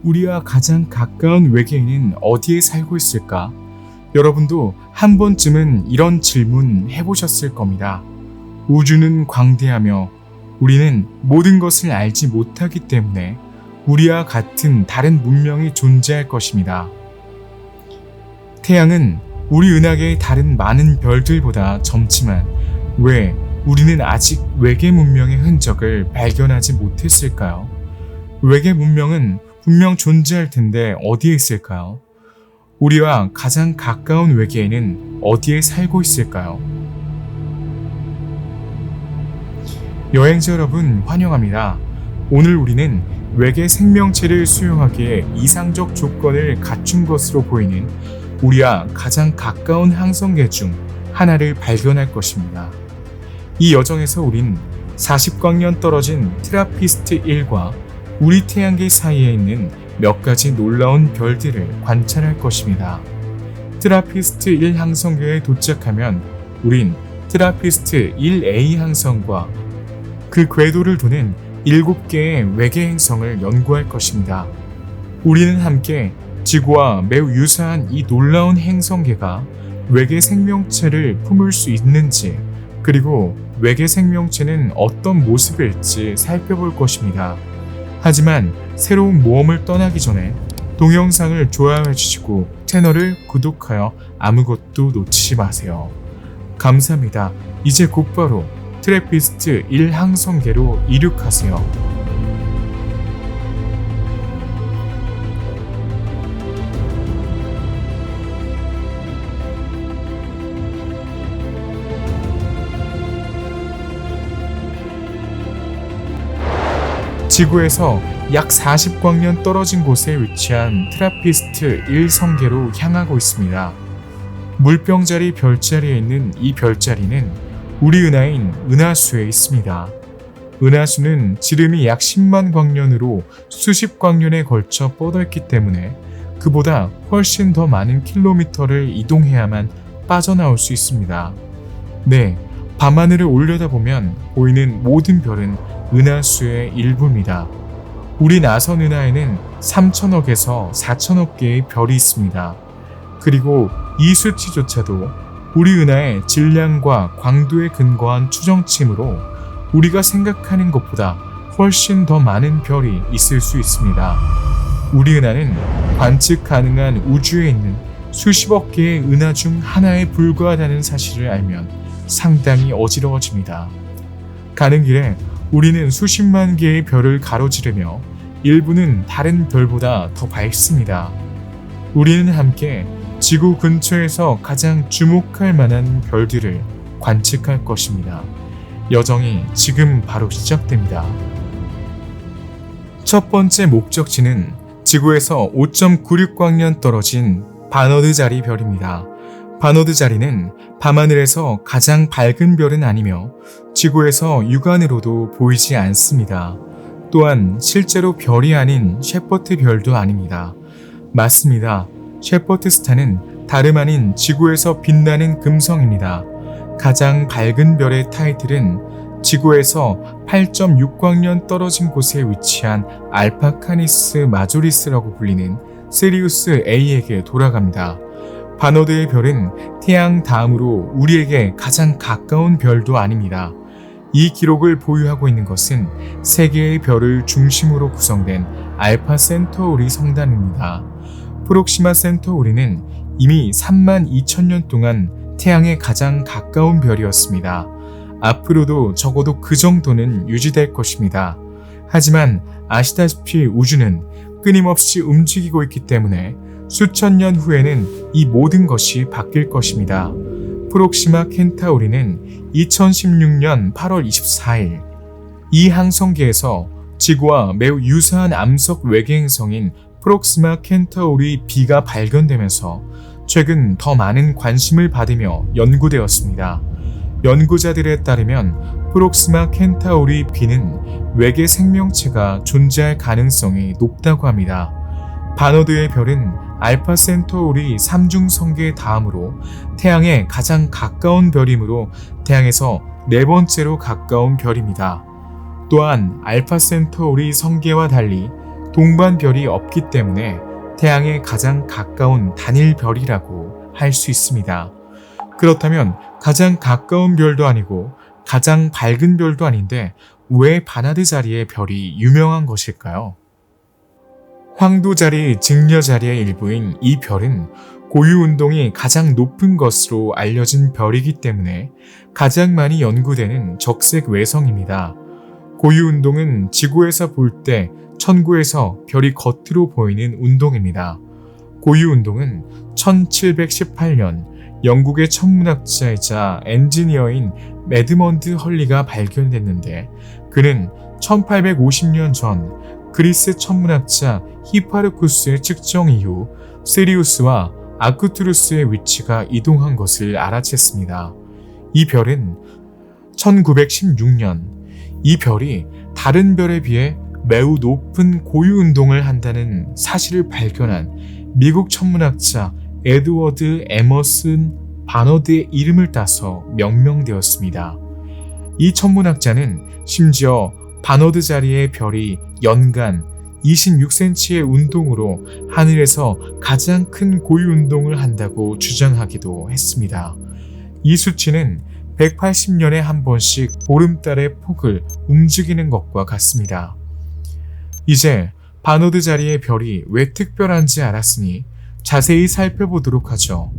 우리와 가장 가까운 외계인은 어디에 살고 있을까? 여러분도 한 번쯤은 이런 질문 해보셨을 겁니다. 우주는 광대하며 우리는 모든 것을 알지 못하기 때문에 우리와 같은 다른 문명이 존재할 것입니다. 태양은 우리 은하계의 다른 많은 별들보다 젊지만 왜 우리는 아직 외계 문명의 흔적을 발견하지 못했을까요? 외계 문명은 분명 존재할 텐데 어디에 있을까요? 우리와 가장 가까운 외계인은 어디에 살고 있을까요? 여행자 여러분 환영합니다. 오늘 우리는 외계 생명체를 수용하기에 이상적 조건을 갖춘 것으로 보이는 우리와 가장 가까운 항성계 중 하나를 발견할 것입니다. 이 여정에서 우린 40광년 떨어진 트라피스트 1과 우리 태양계 사이에 있는 몇 가지 놀라운 별들을 관찰할 것입니다. 트라피스트 1 항성계에 도착하면 우린 트라피스트 1A 항성과 그 궤도를 도는 7개의 외계 행성을 연구할 것입니다. 우리는 함께 지구와 매우 유사한 이 놀라운 행성계가 외계 생명체를 품을 수 있는지, 그리고 외계 생명체는 어떤 모습일지 살펴볼 것입니다. 하지만 새로운 모험을 떠나기 전에 동영상을 좋아해 주시고 채널을 구독하여 아무것도 놓치지 마세요. 감사합니다. 이제 곧바로 트래피스트 1 항성계로 이륙하세요. 지구에서 약 40광년 떨어진 곳에 위치한 트라피스트 1 성계로 향하고 있습니다. 물병자리 별자리에 있는 이 별자리는 우리 은하인 은하수에 있습니다. 은하수는 지름이 약 10만 광년으로 수십 광년에 걸쳐 뻗어있기 때문에 그보다 훨씬 더 많은 킬로미터를 이동해야만 빠져나올 수 있습니다. 네, 밤하늘을 올려다보면 보이는 모든 별은 은하수의 일부입니다. 우리 나선 은하에는 3천억에서 4천억 개의 별이 있습니다. 그리고 이 수치조차도 우리 은하의 질량과 광도에 근거한 추정치이므로 우리가 생각하는 것보다 훨씬 더 많은 별이 있을 수 있습니다. 우리 은하는 관측 가능한 우주에 있는 수십억 개의 은하 중 하나에 불과하다는 사실을 알면 상당히 어지러워집니다. 가는 길에 우리는 수십만 개의 별을 가로지르며 일부는 다른 별보다 더 밝습니다. 우리는 함께 지구 근처에서 가장 주목할 만한 별들을 관측할 것입니다. 여정이 지금 바로 시작됩니다. 첫 번째 목적지는 지구에서 5.96광년 떨어진 바너드 자리 별입니다. 바너드 자리는 밤하늘에서 가장 밝은 별은 아니며 지구에서 육안으로도 보이지 않습니다. 또한 실제로 별이 아닌 셰퍼트 별도 아닙니다. 맞습니다. 셰퍼트 스타는 다름 아닌 지구에서 빛나는 금성입니다. 가장 밝은 별의 타이틀은 지구에서 8.6광년 떨어진 곳에 위치한 알파 카니스 마조리스라고 불리는 시리우스 A에게 돌아갑니다. 바너드의 별은 태양 다음으로 우리에게 가장 가까운 별도 아닙니다. 이 기록을 보유하고 있는 것은 3개의 별을 중심으로 구성된 알파 센터우리 성단입니다. 프록시마 센터우리는 이미 3만 2천년 동안 태양에 가장 가까운 별이었습니다. 앞으로도 적어도 그 정도는 유지될 것입니다. 하지만 아시다시피 우주는 끊임없이 움직이고 있기 때문에 수천 년 후에는 이 모든 것이 바뀔 것입니다. 프록시마 켄타우리는 2016년 8월 24일 이 항성계에서 지구와 매우 유사한 암석 외계 행성인 프록시마 켄타우리 B가 발견되면서 최근 더 많은 관심을 받으며 연구되었습니다. 연구자들에 따르면 프록시마 켄타우리 B는 외계 생명체가 존재할 가능성이 높다고 합니다. 바너드의 별은 알파 센토우리 3중 성계 다음으로 태양에 가장 가까운 별이므로 태양에서 4번째로 가까운 별입니다. 또한 알파 센토우리 성계와 달리 동반 별이 없기 때문에 태양에 가장 가까운 단일 별이라고 할 수 있습니다. 그렇다면 가장 가까운 별도 아니고 가장 밝은 별도 아닌데 왜 바나드 자리의 별이 유명한 것일까요? 황도 자리 증려 자리의 일부인 이 별은 고유 운동이 가장 높은 것으로 알려진 별이기 때문에 가장 많이 연구되는 적색 외성입니다. 고유 운동은 지구에서 볼 때 천구에서 별이 겉으로 보이는 운동입니다. 고유 운동은 1718년 영국의 천문학자이자 엔지니어인 매드먼드 헐리가 발견됐는데 그는 1850년 전 그리스 천문학자 히파르쿠스의 측정 이후 시리우스와 아크투루스의 위치가 이동한 것을 알아챘습니다. 이 별은 1916년 이 별이 다른 별에 비해 매우 높은 고유 운동을 한다는 사실을 발견한 미국 천문학자 에드워드 에머슨 바너드의 이름을 따서 명명되었습니다. 이 천문학자는 심지어 바너드 자리의 별이 연간 26cm의 운동으로 하늘에서 가장 큰 고유 운동을 한다고 주장하기도 했습니다. 이 수치는 180년에 한 번씩 보름달의 폭을 움직이는 것과 같습니다. 이제 바너드 자리의 별이 왜 특별한지 알았으니 자세히 살펴보도록 하죠.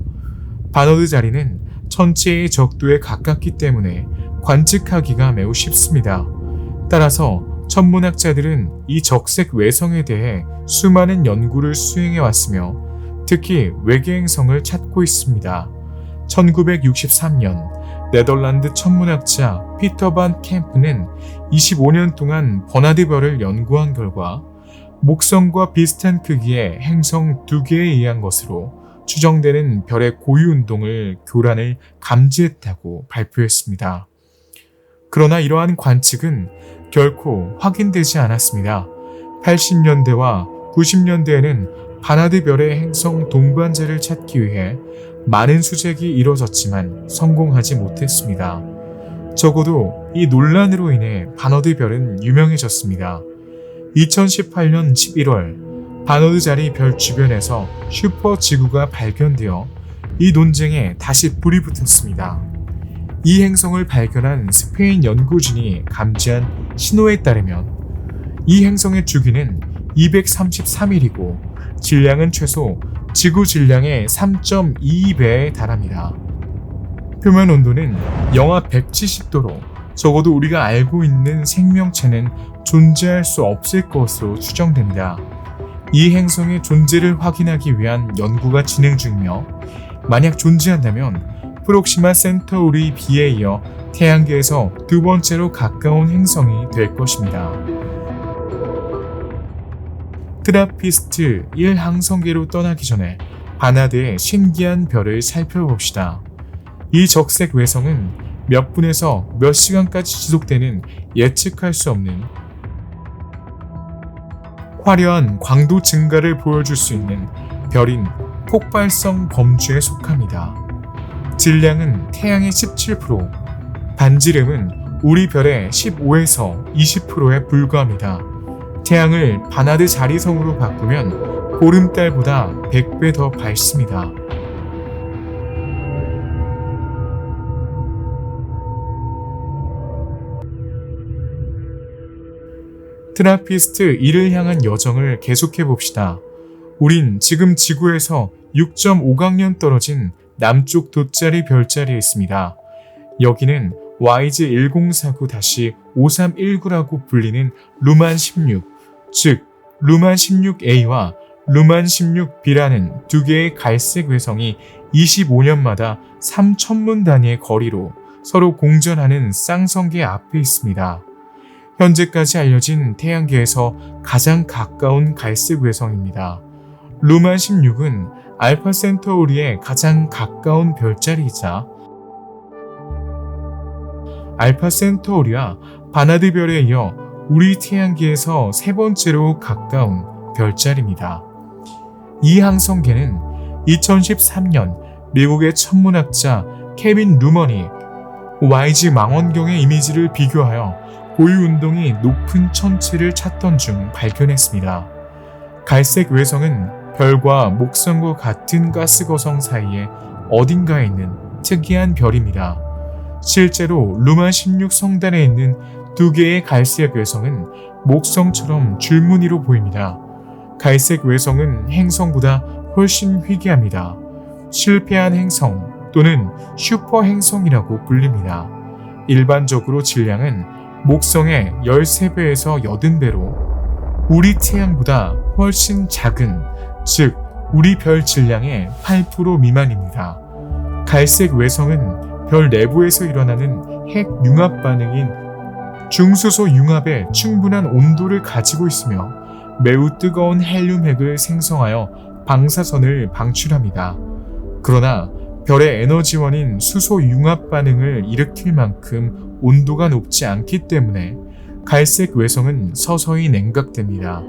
바너드 자리는 천체의 적도에 가깝기 때문에 관측하기가 매우 쉽습니다. 따라서 천문학자들은 이 적색 외성에 대해 수많은 연구를 수행해 왔으며 특히 외계 행성을 찾고 있습니다. 1963년 네덜란드 천문학자 피터 반 캠프는 25년 동안 버나드 별을 연구한 결과 목성과 비슷한 크기의 행성 2개에 의한 것으로 추정되는 별의 고유 운동을 교란을 감지했다고 발표했습니다. 그러나 이러한 관측은 결코 확인되지 않았습니다. 80년대와 90년대에는 바나드 별의 행성 동반자를 찾기 위해 많은 수색이 이뤄졌지만 성공하지 못했습니다. 적어도 이 논란으로 인해 바너드 별은 유명해졌습니다. 2018년 11월 바너드 자리 별 주변에서 슈퍼 지구가 발견되어 이 논쟁에 다시 불이 붙었습니다. 이 행성을 발견한 스페인 연구진이 감지한 신호에 따르면 이 행성의 주기는 233일이고 질량은 최소 지구 질량의 3.22배에 달합니다. 표면 온도는 영하 170도로 적어도 우리가 알고 있는 생명체는 존재할 수 없을 것으로 추정됩니다. 이 행성의 존재를 확인하기 위한 연구가 진행 중이며 만약 존재한다면 프록시마 센타우리 B에 이어 태양계에서 두 번째로 가까운 행성이 될 것입니다. 트라피스트 1 항성계로 떠나기 전에 바나드의 신기한 별을 살펴봅시다. 이 적색 외성은 몇 분에서 몇 시간까지 지속되는 예측할 수 없는 화려한 광도 증가를 보여줄 수 있는 별인 폭발성 범주에 속합니다. 질량은 태양의 17%, 반지름은 우리 별의 15에서 20%에 불과합니다. 태양을 바나드 자리성으로 바꾸면 보름달보다 100배 더 밝습니다. 트라피스트 1을 향한 여정을 계속해봅시다. 우린 지금 지구에서 6.5광년 떨어진 남쪽 돗자리 별자리에 있습니다. 여기는 YG1049-5319라고 불리는 루만 16, 즉 루만 16A와 루만 16B라는 두 개의 갈색 외성이 25년마다 3천문 단위의 거리로 서로 공전하는 쌍성계 앞에 있습니다. 현재까지 알려진 태양계에서 가장 가까운 갈색 외성입니다. 루만 16은 알파 센타우리의 가장 가까운 별자리이자 알파 센타우리와 바나드 별에 이어 우리 태양계에서 세 번째로 가까운 별자리입니다. 이 항성계는 2013년 미국의 천문학자 케빈 루먼이 YG 망원경의 이미지를 비교하여 고유 운동이 높은 천체를 찾던 중 발견했습니다. 갈색 외성은 별과 목성과 같은 가스거성 사이에 어딘가에 있는 특이한 별입니다. 실제로 루만 16 성단에 있는 두 개의 갈색 외성은 목성처럼 줄무늬로 보입니다. 갈색 외성은 행성보다 훨씬 희귀합니다. 실패한 행성 또는 슈퍼 행성이라고 불립니다. 일반적으로 질량은 목성의 13배에서 80배로 우리 태양보다 훨씬 작은, 즉 우리 별 질량의 8% 미만입니다. 갈색 외성은 별 내부에서 일어나는 핵 융합 반응인 중수소 융합에 충분한 온도를 가지고 있으며 매우 뜨거운 헬륨 핵을 생성하여 방사선을 방출합니다. 그러나 별의 에너지원인 수소 융합 반응을 일으킬 만큼 온도가 높지 않기 때문에 갈색 외성은 서서히 냉각됩니다.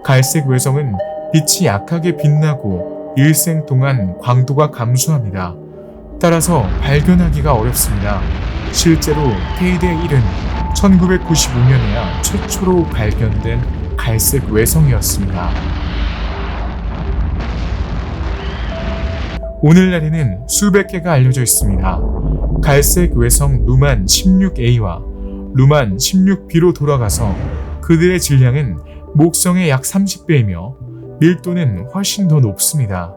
갈색 외성은 빛이 약하게 빛나고 일생 동안 광도가 감소합니다. 따라서 발견하기가 어렵습니다. 실제로 테이데 1은 1995년에야 최초로 발견된 갈색 외성이었습니다. 오늘날에는 수백 개가 알려져 있습니다. 갈색 외성 루만 16A와 루만 16B로 돌아가서 그들의 질량은 목성의 약 30배이며 밀도는 훨씬 더 높습니다.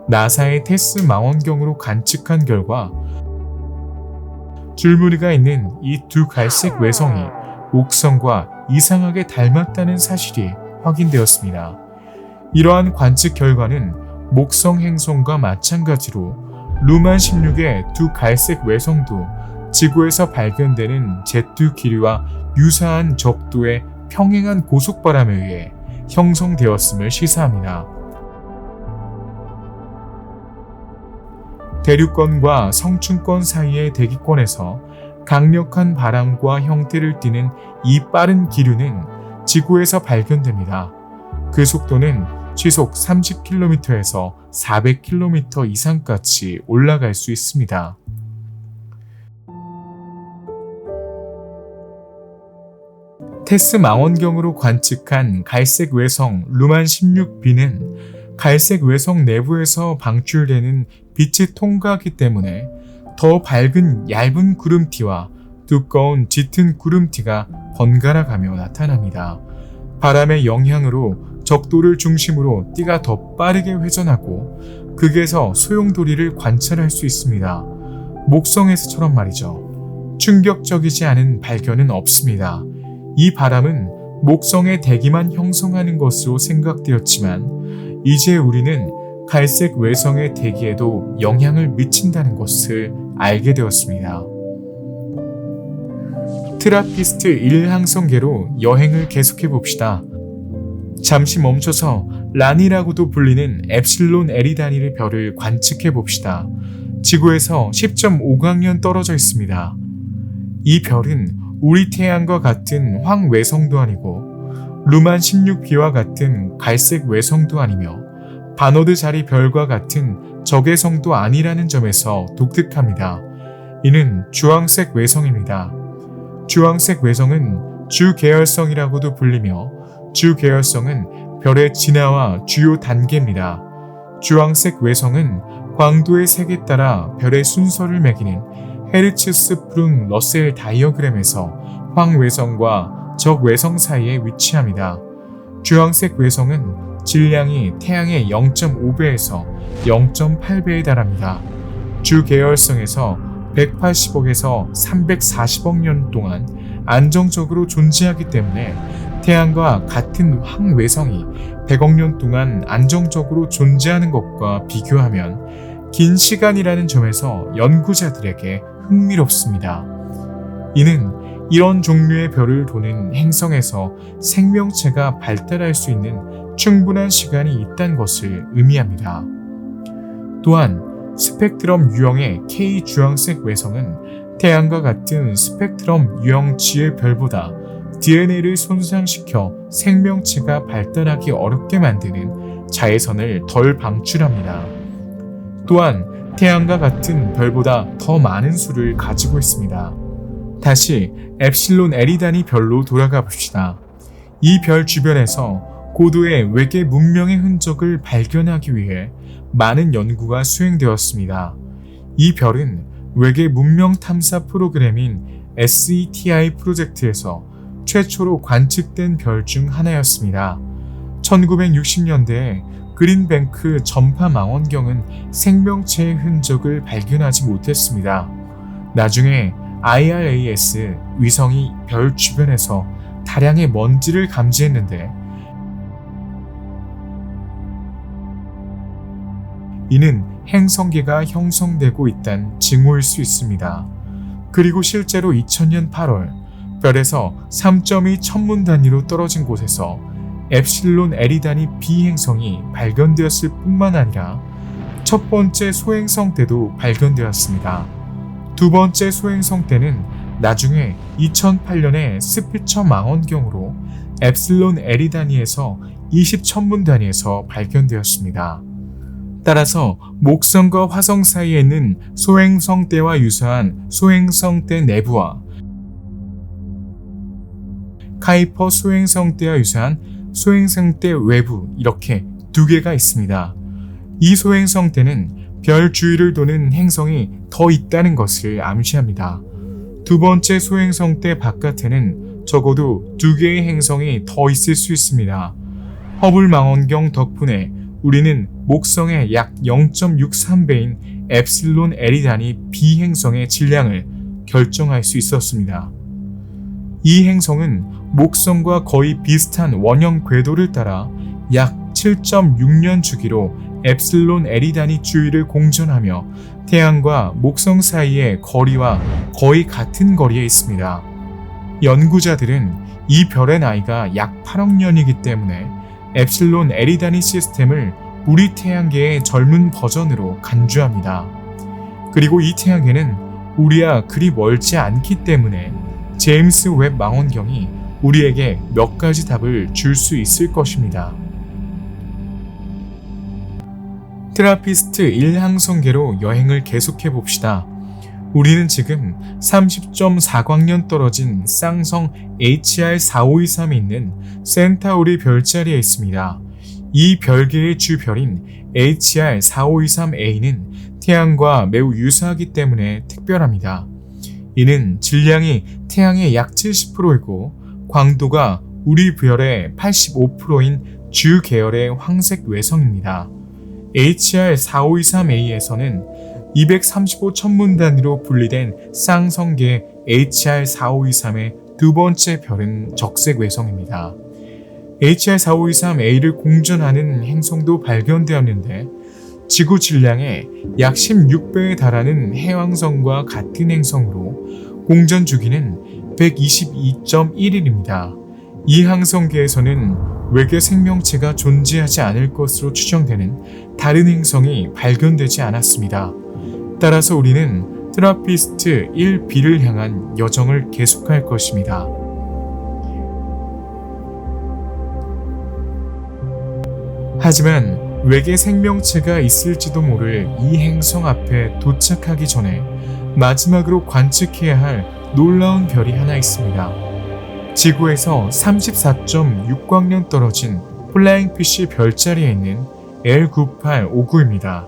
나사의 테스 망원경으로 관측한 결과 줄무늬가 있는 이 두 갈색 외성이 목성과 이상하게 닮았다는 사실이 확인되었습니다. 이러한 관측 결과는 목성 행성과 마찬가지로 루만 16의 두 갈색 외성도 지구에서 발견되는 제트 기류와 유사한 적도의 평행한 고속바람에 의해 형성되었음을 시사합니다. 대륙권과 성층권 사이의 대기권에서 강력한 바람과 형태를 띠는 이 빠른 기류는 지구에서 발견됩니다. 그 속도는 시속 30km에서 400km 이상까지 올라갈 수 있습니다. 테스 망원경으로 관측한 갈색 외성 루만 16B는 갈색 외성 내부에서 방출되는 빛이 통과하기 때문에 더 밝은 얇은 구름티와 두꺼운 짙은 구름티가 번갈아 가며 나타납니다. 바람의 영향으로 적도를 중심으로 띠가 더 빠르게 회전하고 극에서 소용돌이를 관찰할 수 있습니다. 목성에서처럼 말이죠. 충격적이지 않은 발견은 없습니다. 이 바람은 목성의 대기만 형성하는 것으로 생각되었지만 이제 우리는 갈색 외성의 대기에도 영향을 미친다는 것을 알게 되었습니다. 트라피스트 1 항성계로 여행을 계속해 봅시다. 잠시 멈춰서 란이라고도 불리는 엡실론 에리다니의 별을 관측해 봅시다. 지구에서 10.5광년 떨어져 있습니다. 이 별은 우리 태양과 같은 황외성도 아니고 루만 16B와 같은 갈색 외성도 아니며 바너드 자리 별과 같은 적외성도 아니라는 점에서 독특합니다. 이는 주황색 외성입니다. 주황색 외성은 주계열성이라고도 불리며 주계열성은 별의 진화와 주요 단계입니다. 주황색 외성은 광도의 색에 따라 별의 순서를 매기는 헤르츠스프룽 러셀 다이어그램에서 황외성과 적외성 사이에 위치합니다. 주황색 외성은 질량이 태양의 0.5배에서 0.8배에 달합니다. 주계열성에서 180억에서 340억 년 동안 안정적으로 존재하기 때문에 태양과 같은 황외성이 100억 년 동안 안정적으로 존재하는 것과 비교하면 긴 시간이라는 점에서 연구자들에게 흥미롭습니다. 이는 이런 종류의 별을 도는 행성에서 생명체가 발달할 수 있는 충분한 시간이 있다는 것을 의미합니다. 또한 스펙트럼 유형의 K 주황색 외성은 태양과 같은 스펙트럼 유형 G의 별보다 DNA를 손상시켜 생명체가 발달하기 어렵게 만드는 자외선을 덜 방출합니다. 또한 태양과 같은 별보다 더 많은 수를 가지고 있습니다. 다시 엡실론 에리다니 별로 돌아가 봅시다. 이 별 주변에서 고도의 외계 문명의 흔적을 발견하기 위해 많은 연구가 수행되었습니다. 이 별은 외계 문명 탐사 프로그램인 SETI 프로젝트에서 최초로 관측된 별 중 하나였습니다. 1960년대에 그린뱅크 전파 망원경은 생명체의 흔적을 발견하지 못했습니다. 나중에 IRAS 위성이 별 주변에서 다량의 먼지를 감지했는데 이는 행성계가 형성되고 있다는 징후일 수 있습니다. 그리고 실제로 2000년 8월 별에서 3.2 천문 단위로 떨어진 곳에서 엡실론 에리다니 B 행성이 발견되었을 뿐만 아니라 첫 번째 소행성 때도 발견되었습니다. 두 번째 소행성 때는 나중에 2008년에 스피처 망원경으로 엡실론 에리다니에서 20 천문 단위에서 발견되었습니다. 따라서 목성과 화성 사이에 있는 소행성 때와 유사한 소행성 때 내부와 카이퍼 소행성 때와 유사한 소행성 때 외부 이렇게 두 개가 있습니다. 이 소행성 때는 별 주위를 도는 행성이 더 있다는 것을 암시합니다. 두 번째 소행성 때 바깥에는 적어도 두 개의 행성이 더 있을 수 있습니다. 허블 망원경 덕분에 우리는 목성의 약 0.63배인 엡실론 에리다니 B 행성의 질량을 결정할 수 있었습니다. 이 행성은 목성과 거의 비슷한 원형 궤도를 따라 약 7.6년 주기로 엡실론 에리다니 주위를 공전하며 태양과 목성 사이의 거리와 거의 같은 거리에 있습니다. 연구자들은 이 별의 나이가 약 8억 년이기 때문에 엡실론 에리다니 시스템을 우리 태양계의 젊은 버전으로 간주합니다. 그리고 이 태양계는 우리와 그리 멀지 않기 때문에 제임스 웹 망원경이 우리에게 몇 가지 답을 줄 수 있을 것입니다. 트라피스트 1항성계로 여행을 계속해 봅시다. 우리는 지금 30.4광년 떨어진 쌍성 HR4523에 있는 센타우리 별자리에 있습니다. 이 별계의 주별인 HR4523a는 태양과 매우 유사하기 때문에 특별합니다. 이는 질량이 태양의 약 70%이고 광도가 우리 별의 85%인 주 계열의 황색 외성입니다. HR4523a에서는 235 천문 단위로 분리된 쌍성계 HR4523의 두 번째 별은 적색 외성입니다. HR4523a를 공전하는 행성도 발견되었는데 지구 질량의 약 16배에 달하는 해왕성과 같은 행성으로 공전 주기는 122.1일입니다. 이 항성계에서는 외계 생명체가 존재하지 않을 것으로 추정되는 다른 행성이 발견되지 않았습니다. 따라서 우리는 트라피스트 1b를 향한 여정을 계속할 것입니다. 하지만 외계 생명체가 있을지도 모를 이 행성 앞에 도착하기 전에 마지막으로 관측해야 할 놀라운 별이 하나 있습니다. 지구에서 34.6광년 떨어진 플라잉 피쉬 별자리에 있는 L9859입니다.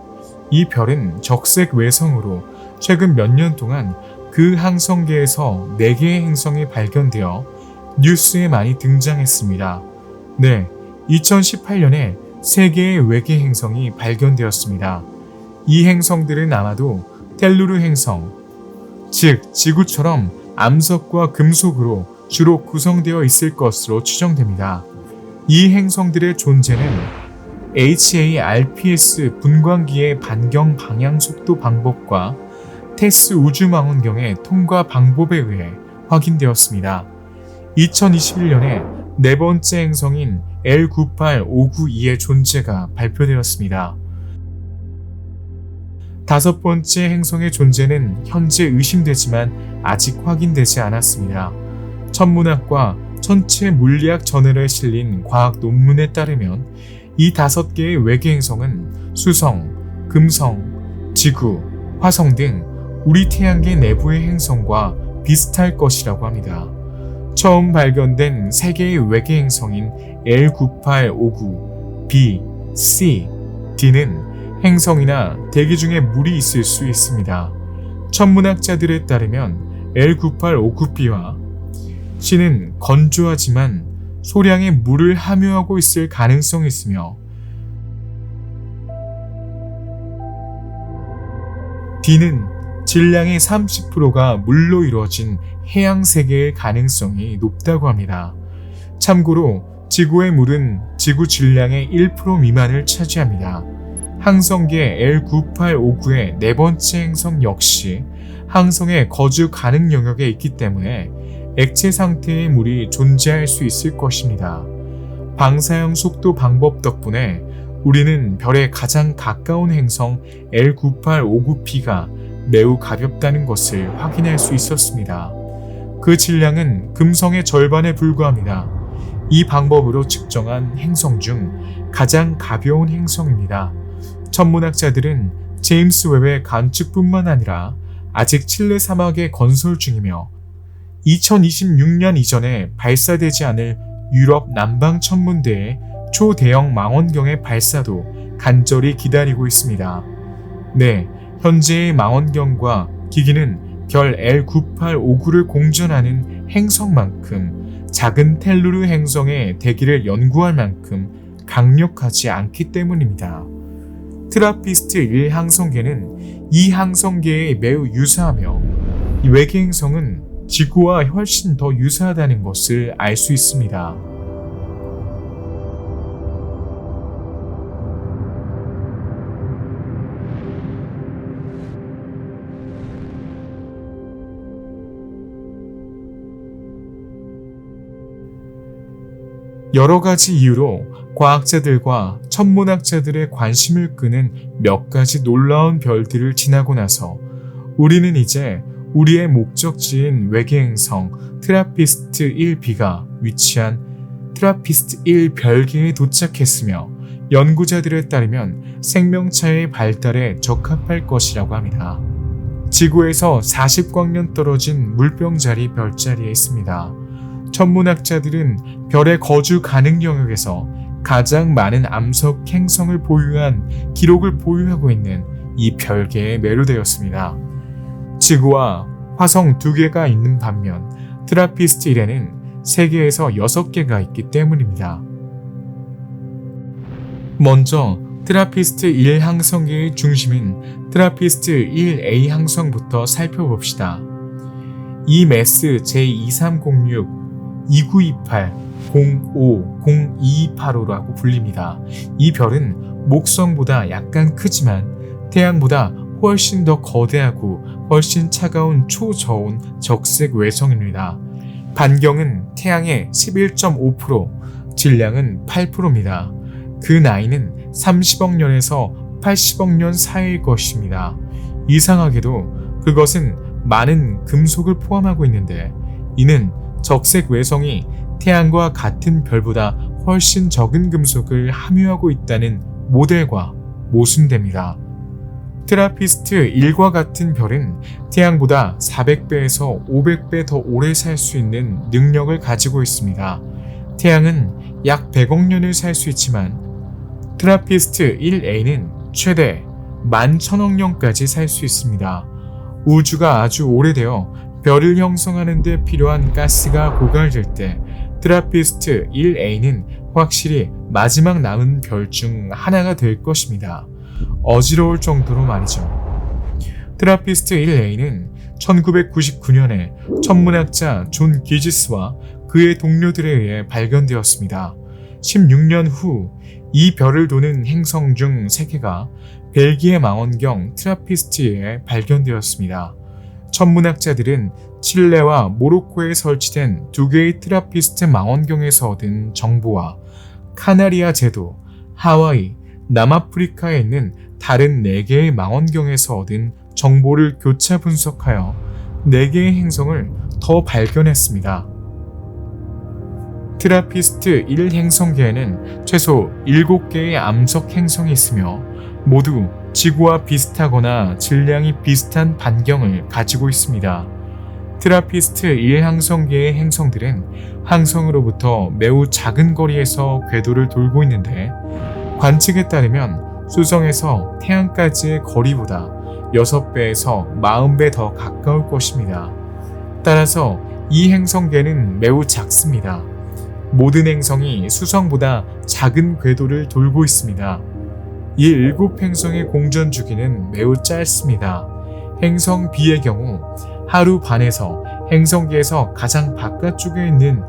이 별은 적색 외성으로 최근 몇 년 동안 그 항성계에서 4개의 행성이 발견되어 뉴스에 많이 등장했습니다. 네, 2018년에 3개의 외계 행성이 발견되었습니다. 이 행성들은 아마도 텔루르 행성, 즉 지구처럼 암석과 금속으로 주로 구성되어 있을 것으로 추정됩니다. 이 행성들의 존재는 HARPS 분광기의 반경 방향 속도 방법과 테스 우주망원경의 통과 방법에 의해 확인되었습니다. 2021년에 네 번째 행성인 L98592의 존재가 발표되었습니다. 다섯 번째 행성의 존재는 현재 의심되지만 아직 확인되지 않았습니다. 천문학과 천체 물리학 저널에 실린 과학 논문에 따르면 이 5개의 외계 행성은 수성, 금성, 지구, 화성 등 우리 태양계 내부의 행성과 비슷할 것이라고 합니다. 처음 발견된 3개의 외계 행성인 L9859, B, C, D는 행성이나 대기 중에 물이 있을 수 있습니다. 천문학자들에 따르면 L9859b와 C는 건조하지만 소량의 물을 함유하고 있을 가능성이 있으며 D는 질량의 30%가 물로 이루어진 해양 세계의 가능성이 높다고 합니다. 참고로 지구의 물은 지구 질량의 1% 미만을 차지합니다. 항성계 L9859의 네 번째 행성 역시 항성의 거주 가능 영역에 있기 때문에 액체 상태의 물이 존재할 수 있을 것입니다. 방사형 속도 방법 덕분에 우리는 별에 가장 가까운 행성 L9859b가 매우 가볍다는 것을 확인할 수 있었습니다. 그 질량은 금성의 절반에 불과합니다. 이 방법으로 측정한 행성 중 가장 가벼운 행성입니다. 천문학자들은 제임스 웹의 관측뿐만 아니라 아직 칠레 사막에 건설 중이며 2026년 이전에 발사되지 않을 유럽 남방 천문대의 초대형 망원경의 발사도 간절히 기다리고 있습니다. 네, 현재의 망원경과 기기는 별 L9859를 공전하는 행성만큼 작은 텔루르 행성의 대기를 연구할 만큼 강력하지 않기 때문입니다. 트라피스트 1 항성계는 이 항성계에 매우 유사하며 이 외계 행성은 지구와 훨씬 더 유사하다는 것을 알 수 있습니다. 여러 가지 이유로 과학자들과 천문학자들의 관심을 끄는 몇 가지 놀라운 별들을 지나고 나서 우리는 이제 우리의 목적지인 외계 행성 트라피스트 1b가 위치한 트라피스트 1 별계에 도착했으며 연구자들에 따르면 생명체의 발달에 적합할 것이라고 합니다. 지구에서 40광년 떨어진 물병자리 별자리에 있습니다. 천문학자들은 별의 거주 가능 영역에서 가장 많은 암석 행성을 보유한 기록을 보유하고 있는 이 별계에 매료되었습니다. 지구와 화성 2개가 있는 반면 트라피스트 1에는 3개에서 6개가 있기 때문입니다. 먼저 트라피스트 1 항성계의 중심인 트라피스트 1a 항성부터 살펴봅시다. 이 매스 J2306 2928, 05, 0285라고 불립니다. 이 별은 목성보다 약간 크지만 태양보다 훨씬 더 거대하고 훨씬 차가운 초저온 적색 외성입니다. 반경은 태양의 11.5%, 질량은 8%입니다. 그 나이는 30억 년에서 80억 년 사이일 것입니다. 이상하게도 그것은 많은 금속을 포함하고 있는데 이는 적색 외성이 태양과 같은 별보다 훨씬 적은 금속을 함유하고 있다는 모델과 모순됩니다. 트라피스트 1과 같은 별은 태양보다 400배에서 500배 더 오래 살 수 있는 능력을 가지고 있습니다. 태양은 약 100억 년을 살 수 있지만 트라피스트 1a는 최대 11,000억 년까지 살 수 있습니다. 우주가 아주 오래되어 별을 형성하는 데 필요한 가스가 고갈될 때 트라피스트 1a는 확실히 마지막 남은 별 중 하나가 될 것입니다. 어지러울 정도로 말이죠. 트라피스트 1a는 1999년에 천문학자 존 기지스와 그의 동료들에 의해 발견되었습니다. 16년 후 이 별을 도는 행성 중 3개가 벨기에 망원경 트라피스트에 발견되었습니다. 천문학자들은 칠레와 모로코에 설치된 2개의 트라피스트 망원경에서 얻은 정보와 카나리아 제도, 하와이, 남아프리카에 있는 다른 4개의 망원경에서 얻은 정보를 교차 분석하여 4개의 행성을 더 발견했습니다. 트라피스트 1 행성계에는 최소 7개의 암석 행성이 있으며 모두 지구와 비슷하거나 질량이 비슷한 반경을 가지고 있습니다. 트라피스트 1 항성계의 행성들은 항성으로부터 매우 작은 거리에서 궤도를 돌고 있는데, 관측에 따르면 수성에서 태양까지의 거리보다 6배에서 40배 더 가까울 것입니다. 따라서 이 행성계는 매우 작습니다. 모든 행성이 수성보다 작은 궤도를 돌고 있습니다. 이 7행성의 공전 주기는 매우 짧습니다. 행성 B의 경우 하루 반에서 행성계에서 가장 바깥쪽에 있는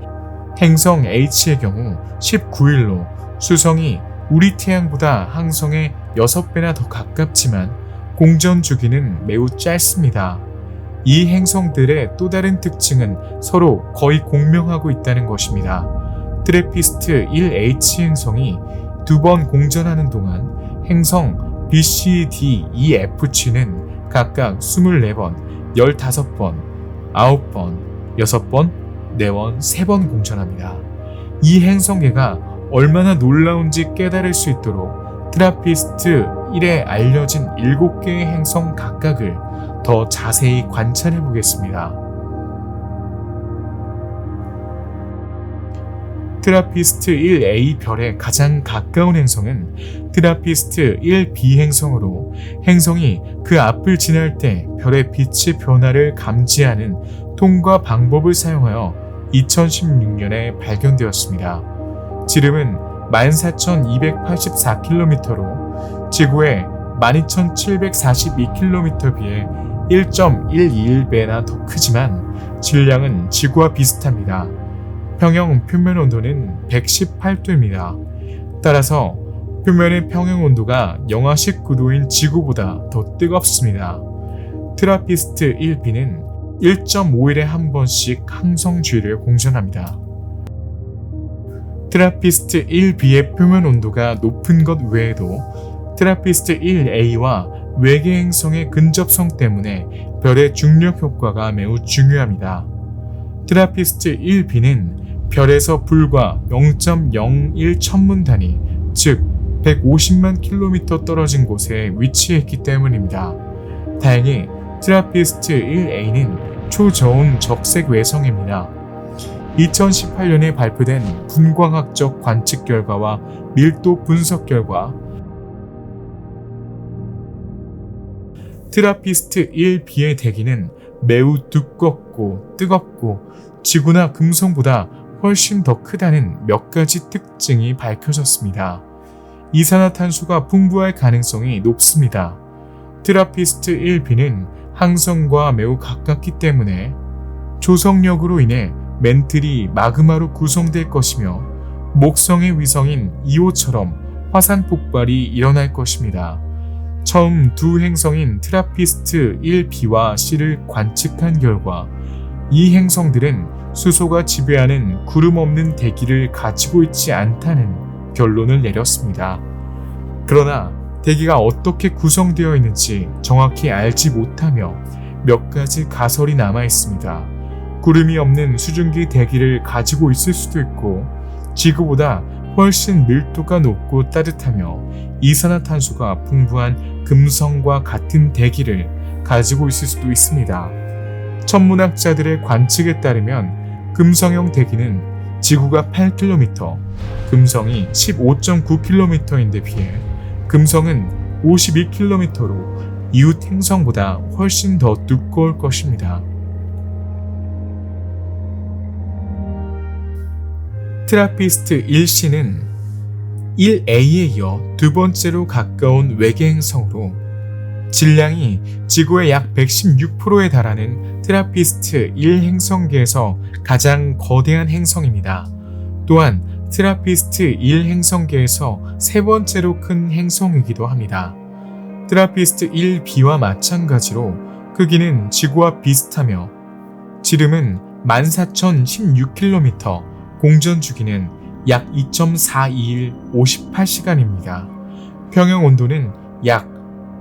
행성 H의 경우 19일로 수성이 우리 태양보다 항성의 6배나 더 가깝지만 공전 주기는 매우 짧습니다. 이 행성들의 또 다른 특징은 서로 거의 공명하고 있다는 것입니다. 트래피스트 1H 행성이 2번 공전하는 동안 행성 B, C, D, E, F, G는 각각 24번, 15번, 9번, 6번, 4번, 3번 공전합니다. 이 행성계가 얼마나 놀라운지 깨달을 수 있도록 트라피스트 1에 알려진 7개의 행성 각각을 더 자세히 관찰해 보겠습니다. 트라피스트 1A 별에 가장 가까운 행성은 트라피스트 1B 행성으로, 행성이 그 앞을 지날 때 별의 빛의 변화를 감지하는 통과 방법을 사용하여 2016년에 발견되었습니다. 지름은 14,284km로 지구의 12,742km에 비해 1.121배나 더 크지만 질량은 지구와 비슷합니다. 평형 표면 온도는 118도입니다. 따라서 표면의 평형 온도가 영하 19도인 지구보다 더 뜨겁습니다. 트라피스트 1B는 1.5일에 한 번씩 항성 주위를 공전합니다. 트라피스트 1B의 표면 온도가 높은 것 외에도 트라피스트 1A와 외계 행성의 근접성 때문에 별의 중력 효과가 매우 중요합니다. 트라피스트 1B는 별에서 불과 0.01 천문 단위, 즉 150만 킬로미터 떨어진 곳에 위치했기 때문입니다. 다행히 트라피스트 1A는 초저온 적색 외성입니다. 2018년에 발표된 분광학적 관측 결과와 밀도 분석 결과, 트라피스트 1B의 대기는 매우 두껍고 뜨겁고 지구나 금성보다 훨씬 더 크다는 몇 가지 특징이 밝혀졌습니다. 이산화탄소가 풍부할 가능성이 높습니다. 트라피스트 1B는 항성과 매우 가깝기 때문에 조성력으로 인해 멘틀이 마그마로 구성될 것이며 목성의 위성인 이오처럼 화산 폭발이 일어날 것입니다. 처음 두 행성인 트라피스트 1B와 C를 관측한 결과 이 행성들은 수소가 지배하는 구름 없는 대기를 가지고 있지 않다는 결론을 내렸습니다. 그러나 대기가 어떻게 구성되어 있는지 정확히 알지 못하며 몇 가지 가설이 남아 있습니다. 구름이 없는 수증기 대기를 가지고 있을 수도 있고, 지구보다 훨씬 밀도가 높고 따뜻하며 이산화탄소가 풍부한 금성과 같은 대기를 가지고 있을 수도 있습니다. 천문학자들의 관측에 따르면 금성형 대기는 지구가 8km, 금성이 15.9km인데 비해 금성은 52km로 이웃 행성보다 훨씬 더 두꺼울 것입니다. 트라피스트 1C는 1A에 이어 두 번째로 가까운 외계 행성으로 질량이 지구의 약 116%에 달하는 트라피스트 1 행성계에서 가장 거대한 행성입니다. 또한 트라피스트 1 행성계에서 세 번째로 큰 행성이기도 합니다. 트라피스트 1B와 마찬가지로 크기는 지구와 비슷하며 지름은 14,016km, 공전 주기는 약 2.42일 58시간입니다. 평형 온도는 약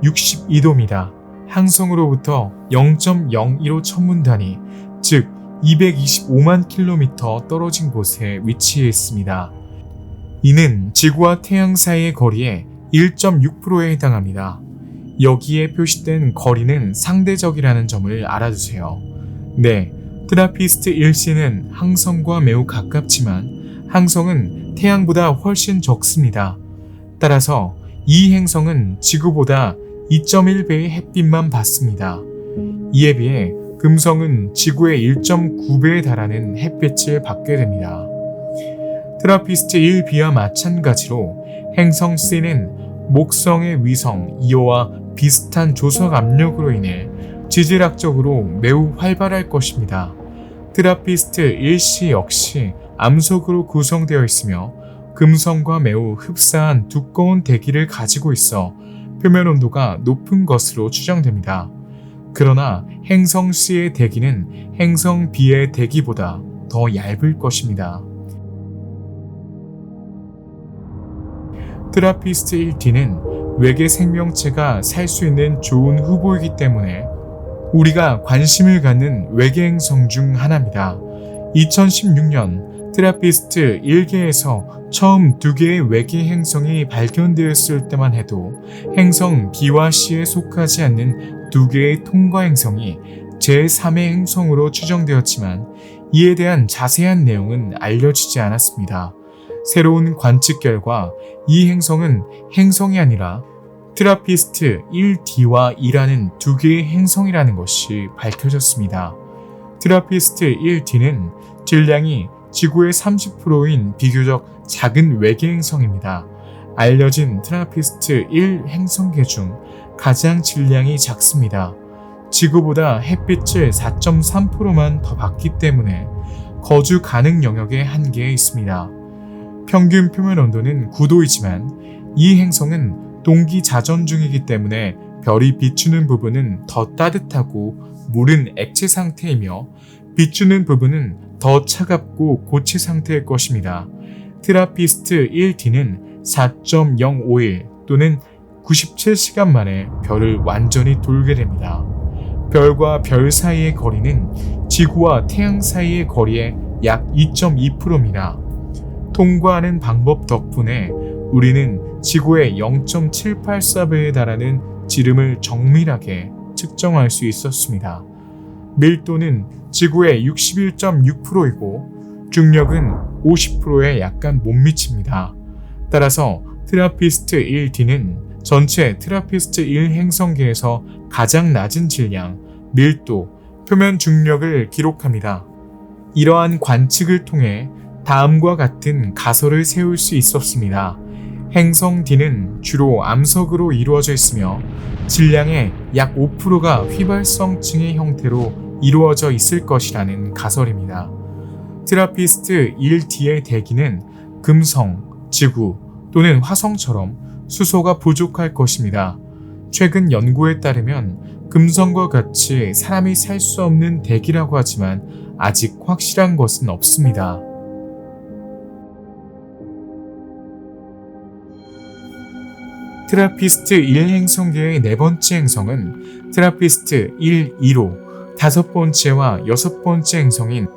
62도입니다. 항성으로부터 0.015 천문 단위, 즉 225만 킬로미터 떨어진 곳에 위치해 있습니다. 이는 지구와 태양 사이의 거리의 1.6%에 해당합니다. 여기에 표시된 거리는 상대적이라는 점을 알아두세요. 네, 트라피스트 1c는 항성과 매우 가깝지만 항성은 태양보다 훨씬 적습니다. 따라서 이 행성은 지구보다 2.1배의 햇빛만 받습니다. 이에 비해 금성은 지구의 1.9배에 달하는 햇빛을 받게 됩니다. 트라피스트 1b와 마찬가지로 행성 C는 목성의 위성 이오와 비슷한 조석 압력으로 인해 지질학적으로 매우 활발할 것입니다. 트라피스트 1c 역시 암석으로 구성되어 있으며 금성과 매우 흡사한 두꺼운 대기를 가지고 있어 표면 온도가 높은 것으로 추정됩니다. 그러나 행성 C의 대기는 행성 B의 대기보다 더 얇을 것입니다. 트라피스트 1d는 외계 생명체가 살 수 있는 좋은 후보이기 때문에 우리가 관심을 갖는 외계 행성 중 하나입니다. 2016년 트라피스트 1계에서 처음 2개의 외계 행성이 발견되었을 때만 해도 행성 B와 C에 속하지 않는 2개의 통과 행성이 제3의 행성으로 추정되었지만 이에 대한 자세한 내용은 알려지지 않았습니다. 새로운 관측 결과 이 행성은 행성이 아니라 트라피스트 1d와 2라는 2개의 행성이라는 것이 밝혀졌습니다. 트라피스트 1d는 질량이 지구의 30%인 비교적 작은 외계 행성입니다. 알려진 트라피스트 1 행성계 중 가장 질량이 작습니다. 지구보다 햇빛을 4.3%만 더 받기 때문에 거주 가능 영역의 한계에 있습니다. 평균 표면 온도는 9도이지만 이 행성은 동기 자전 중이기 때문에 별이 비추는 부분은 더 따뜻하고 물은 액체 상태이며 비추는 부분은 더 차갑고 고체 상태일 것입니다. 트라피스트 1d는 4.051 또는 97시간 만에 별을 완전히 돌게 됩니다. 별과 별 사이의 거리는 지구와 태양 사이의 거리의 약 2.2%입니다. 통과하는 방법 덕분에 우리는 지구의 0.784배에 달하는 지름을 정밀하게 측정할 수 있었습니다. 밀도는 지구의 61.6%이고 중력은 50%에 약간 못 미칩니다. 따라서 트라피스트 1d는 전체 트라피스트 1 행성계에서 가장 낮은 질량, 밀도, 표면 중력을 기록합니다. 이러한 관측을 통해 다음과 같은 가설을 세울 수 있었습니다. 행성 D는 주로 암석으로 이루어져 있으며 질량의 약 5%가 휘발성층의 형태로 이루어져 있을 것이라는 가설입니다. 트라피스트 1D의 대기는 금성, 지구 또는 화성처럼 수소가 부족할 것입니다. 최근 연구에 따르면 금성과 같이 사람이 살 수 없는 대기라고 하지만 아직 확실한 것은 없습니다. 트라피스트 1 행성계의 네 번째 행성은 트라피스트 1, 2로 다섯 번째와 여섯 번째 행성인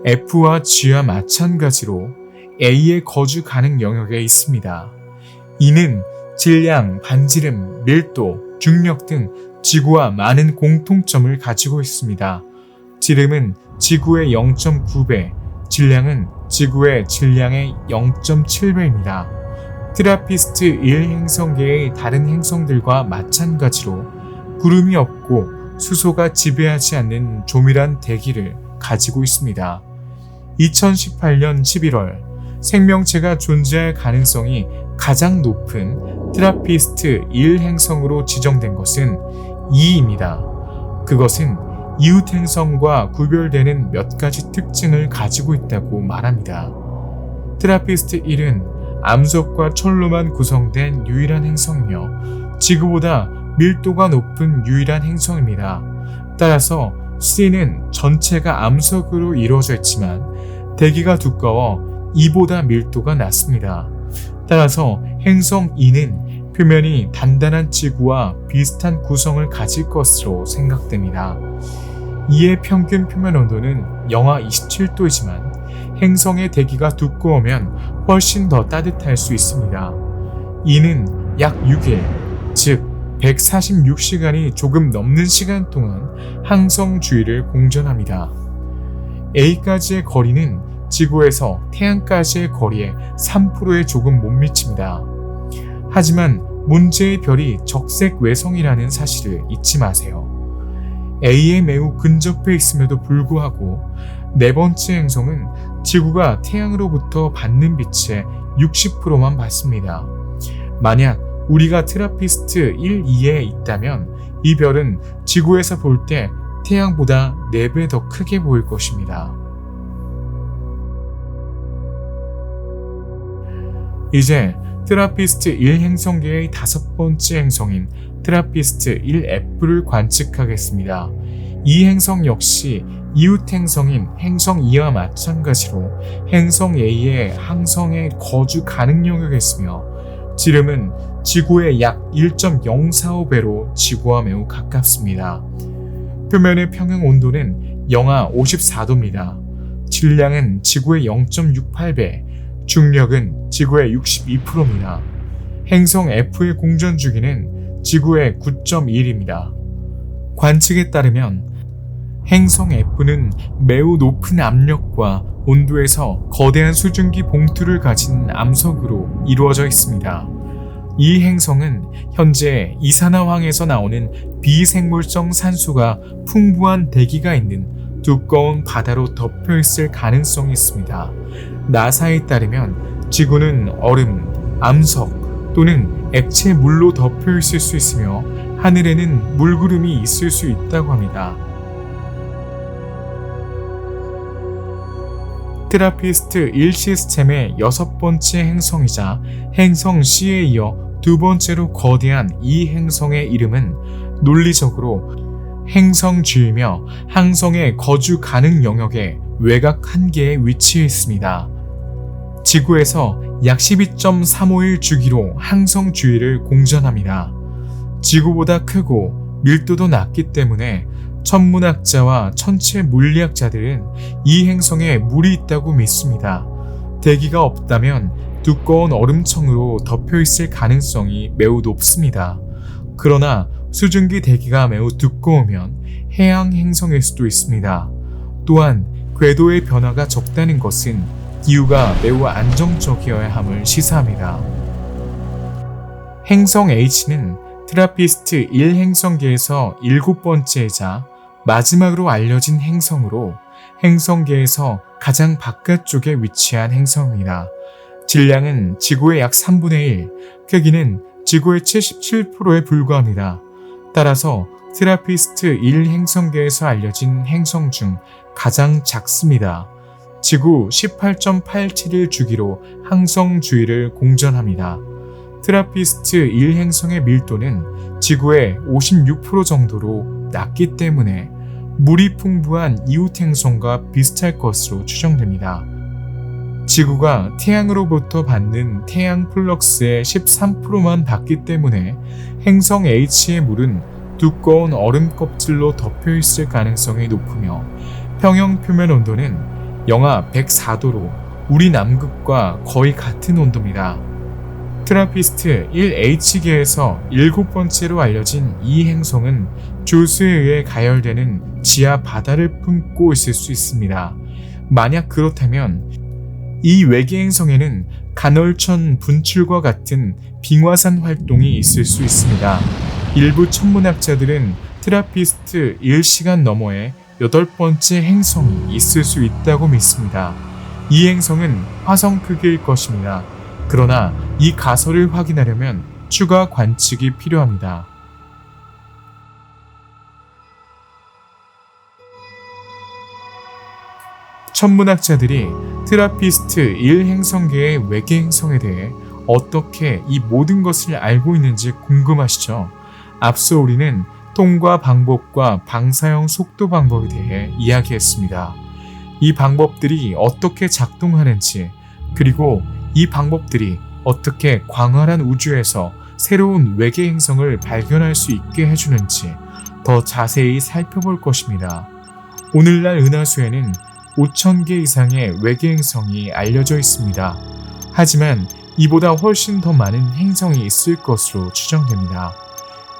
F와 G와 마찬가지로 A의 거주 가능 영역에 있습니다. 이는 질량, 반지름, 밀도, 중력 등 지구와 많은 공통점을 가지고 있습니다. 지름은 지구의 0.9배, 질량은 지구의 질량의 0.7배입니다. 트라피스트 1 행성계의 다른 행성들과 마찬가지로 구름이 없고 수소가 지배하지 않는 조밀한 대기를 가지고 있습니다. 2018년 11월 생명체가 존재할 가능성이 가장 높은 트라피스트 1 행성으로 지정된 것은 2입니다. 그것은 이웃 행성과 구별되는 몇 가지 특징을 가지고 있다고 말합니다. 트라피스트 1은 암석과 철로만 구성된 유일한 행성이며 지구보다 밀도가 높은 유일한 행성입니다. 따라서 C는 전체가 암석으로 이루어져 있지만 대기가 두꺼워 E보다 밀도가 낮습니다. 따라서 행성 E는 표면이 단단한 지구와 비슷한 구성을 가질 것으로 생각됩니다. 이의 평균 표면 온도는 영하 27도이지만 행성의 대기가 두꺼우면 훨씬 더 따뜻할 수 있습니다. 이는 약 6일, 즉 146시간이 조금 넘는 시간 동안 항성 주위를 공전합니다. A까지의 거리는 지구에서 태양까지의 거리의 3%에 조금 못 미칩니다. 하지만 문제의 별이 적색 외성이라는 사실을 잊지 마세요. A에 매우 근접해 있음에도 불구하고 네 번째 행성은 지구가 태양으로부터 받는 빛의 60%만 받습니다. 만약 우리가 트라피스트 1, 2에 있다면 이 별은 지구에서 볼 때 태양보다 4배 더 크게 보일 것입니다. 이제 트라피스트 1 행성계의 5번째 행성인 트라피스트 1F를 관측하겠습니다. 이 행성 역시 이웃 행성인 행성 2와 마찬가지로 행성 A의 항성의 거주 가능 영역에 있으며 지름은 지구의 약 1.045배로 지구와 매우 가깝습니다. 표면의 평형 온도는 영하 54도입니다. 질량은 지구의 0.68배, 중력은 지구의 62%입니다. 행성 F의 공전 주기는 지구의 9.1입니다. 관측에 따르면 행성 F는 매우 높은 압력과 온도에서 거대한 수증기 봉투를 가진 암석으로 이루어져 있습니다. 이 행성은 현재 이산화황에서 나오는 비생물성 산소가 풍부한 대기가 있는 두꺼운 바다로 덮여 있을 가능성이 있습니다. 나사에 따르면 지구는 얼음, 암석 또는 액체 물로 덮여 있을 수 있으며 하늘에는 물구름이 있을 수 있다고 합니다. 트라피스트 1 시스템의 6번째 행성이자 행성 C에 이어 두 번째로 거대한 이 행성의 이름은 논리적으로 행성 G이며 항성의 거주 가능 영역의 외곽 한계에 위치해 있습니다. 지구에서 약 12.351 주기로 항성 주위를 공전합니다. 지구보다 크고 밀도도 낮기 때문에 천문학자와 천체 물리학자들은 이 행성에 물이 있다고 믿습니다. 대기가 없다면 두꺼운 얼음청으로 덮여 있을 가능성이 매우 높습니다. 그러나 수증기 대기가 매우 두꺼우면 해양 행성일 수도 있습니다. 또한 궤도의 변화가 적다는 것은 기후가 매우 안정적이어야 함을 시사합니다. 행성 H는 트라피스트 1 행성계에서 7번째이자 마지막으로 알려진 행성으로 행성계에서 가장 바깥쪽에 위치한 행성입니다. 질량은 지구의 약 3분의 1, 크기는 지구의 77%에 불과합니다. 따라서 트라피스트 1 행성계에서 알려진 행성 중 가장 작습니다. 지구 18.871 주기로 항성 주위를 공전합니다. 트라피스트 1 행성의 밀도는 지구의 56% 정도로 낮기 때문에 물이 풍부한 이웃 행성과 비슷할 것으로 추정됩니다. 지구가 태양으로부터 받는 태양 플럭스의 13%만 받기 때문에 행성 H의 물은 두꺼운 얼음 껍질로 덮여 있을 가능성이 높으며 평형 표면 온도는 영하 104도로 우리 남극과 거의 같은 온도입니다. 트라피스트 1H계에서 7번째로 알려진 이 행성은 조수에 의해 가열되는 지하 바다를 품고 있을 수 있습니다. 만약 그렇다면 이 외계 행성에는 간헐천 분출과 같은 빙화산 활동이 있을 수 있습니다. 일부 천문학자들은 트라피스트 1시간 너머에 8번째 행성이 있을 수 있다고 믿습니다. 이 행성은 화성 크기일 것입니다. 그러나 이 가설을 확인하려면 추가 관측이 필요합니다. 천문학자들이 트라피스트 1 행성계의 외계 행성에 대해 어떻게 이 모든 것을 알고 있는지 궁금하시죠? 앞서 우리는 통과 방법과 방사형 속도 방법에 대해 이야기했습니다. 이 방법들이 어떻게 작동하는지, 그리고 이 방법들이 어떻게 광활한 우주에서 새로운 외계 행성을 발견할 수 있게 해주는지 더 자세히 살펴볼 것입니다. 오늘날 은하수에는 5,000개 이상의 외계 행성이 알려져 있습니다. 하지만 이보다 훨씬 더 많은 행성이 있을 것으로 추정됩니다.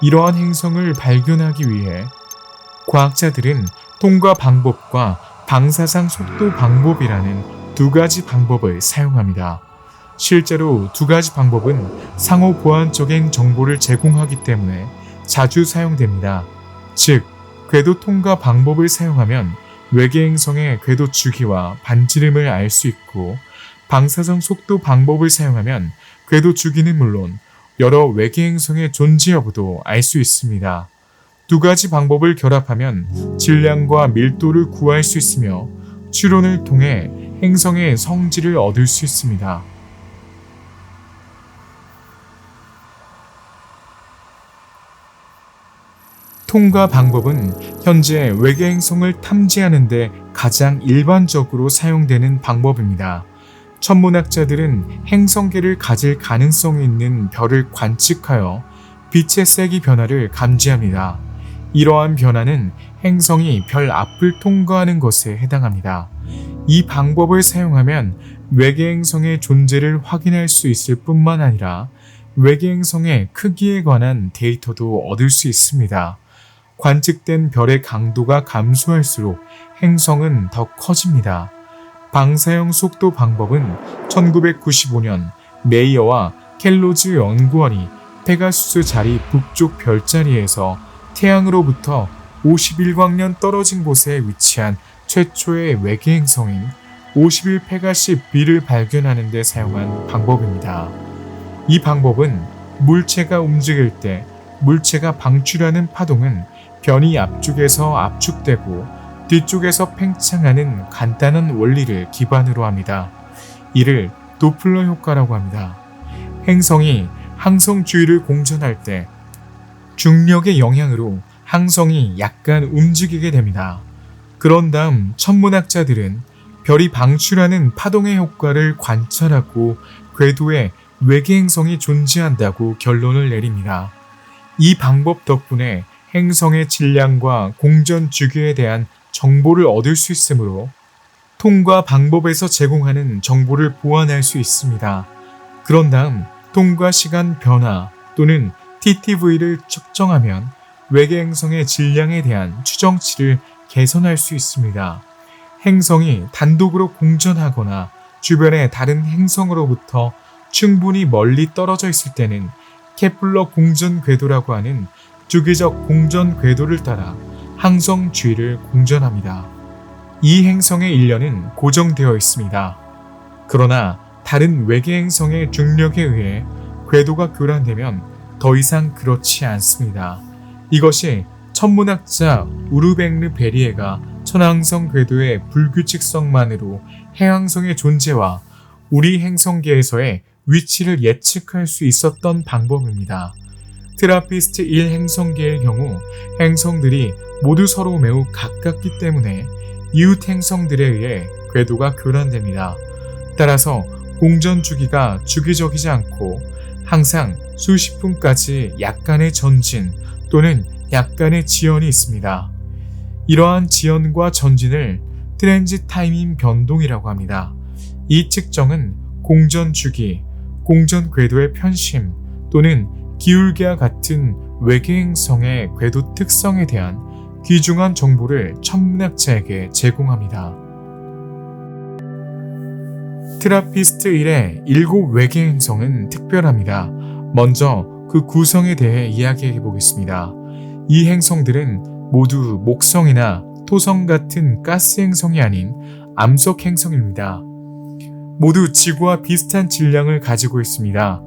이러한 행성을 발견하기 위해 과학자들은 통과 방법과 방사상 속도 방법이라는 두 가지 방법을 사용합니다. 실제로 두 가지 방법은 상호 보완적인 정보를 제공하기 때문에 자주 사용됩니다. 즉, 궤도 통과 방법을 사용하면 외계 행성의 궤도 주기와 반지름을 알 수 있고, 방사성 속도 방법을 사용하면 궤도 주기는 물론 여러 외계 행성의 존재 여부도 알 수 있습니다. 두 가지 방법을 결합하면 질량과 밀도를 구할 수 있으며 추론을 통해 행성의 성질을 얻을 수 있습니다. 통과 방법은 현재 외계 행성을 탐지하는 데 가장 일반적으로 사용되는 방법입니다. 천문학자들은 행성계를 가질 가능성이 있는 별을 관측하여 빛의 세기 변화를 감지합니다. 이러한 변화는 행성이 별 앞을 통과하는 것에 해당합니다. 이 방법을 사용하면 외계 행성의 존재를 확인할 수 있을 뿐만 아니라 외계 행성의 크기에 관한 데이터도 얻을 수 있습니다. 관측된 별의 강도가 감소할수록 행성은 더 커집니다. 방사형 속도 방법은 1995년 메이어와 켈로즈 연구원이 페가수스 자리 북쪽 별자리에서 태양으로부터 51광년 떨어진 곳에 위치한 최초의 외계 행성인 51페가시 B를 발견하는 데 사용한 방법입니다. 이 방법은 물체가 움직일 때 물체가 방출하는 파동은 변이 앞쪽에서 압축되고 뒤쪽에서 팽창하는 간단한 원리를 기반으로 합니다. 이를 도플러 효과라고 합니다. 행성이 항성 주위를 공전할 때 중력의 영향으로 항성이 약간 움직이게 됩니다. 그런 다음 천문학자들은 별이 방출하는 파동의 효과를 관찰하고 궤도에 외계 행성이 존재한다고 결론을 내립니다. 이 방법 덕분에 행성의 질량과 공전 주기에 대한 정보를 얻을 수 있으므로 통과 방법에서 제공하는 정보를 보완할 수 있습니다. 그런 다음 통과 시간 변화 또는 TTV를 측정하면 외계 행성의 질량에 대한 추정치를 개선할 수 있습니다. 행성이 단독으로 공전하거나 주변의 다른 행성으로부터 충분히 멀리 떨어져 있을 때는 케플러 공전 궤도라고 하는 주기적 공전 궤도를 따라 항성 주위를 공전합니다. 이 행성의 일련은 고정되어 있습니다. 그러나 다른 외계 행성의 중력에 의해 궤도가 교란되면 더 이상 그렇지 않습니다. 이것이 천문학자 우르뱅르 베리에가 천왕성 궤도의 불규칙성만으로 해왕성의 존재와 우리 행성계에서의 위치를 예측할 수 있었던 방법입니다. 트라피스트 1 행성계의 경우 행성들이 모두 서로 매우 가깝기 때문에 이웃 행성들에 의해 궤도가 교란됩니다. 따라서 공전 주기가 주기적이지 않고 항상 수십 분까지 약간의 전진 또는 약간의 지연이 있습니다. 이러한 지연과 전진을 트랜짓 타이밍 변동이라고 합니다. 이 측정은 공전 주기, 공전 궤도의 편심 또는 기울기와 같은 외계 행성의 궤도 특성에 대한 귀중한 정보를 천문학자에게 제공합니다. 트라피스트 1의 7 외계 행성은 특별합니다. 먼저 그 구성에 대해 이야기해 보겠습니다. 이 행성들은 모두 목성이나 토성 같은 가스 행성이 아닌 암석 행성입니다. 모두 지구와 비슷한 질량을 가지고 있습니다.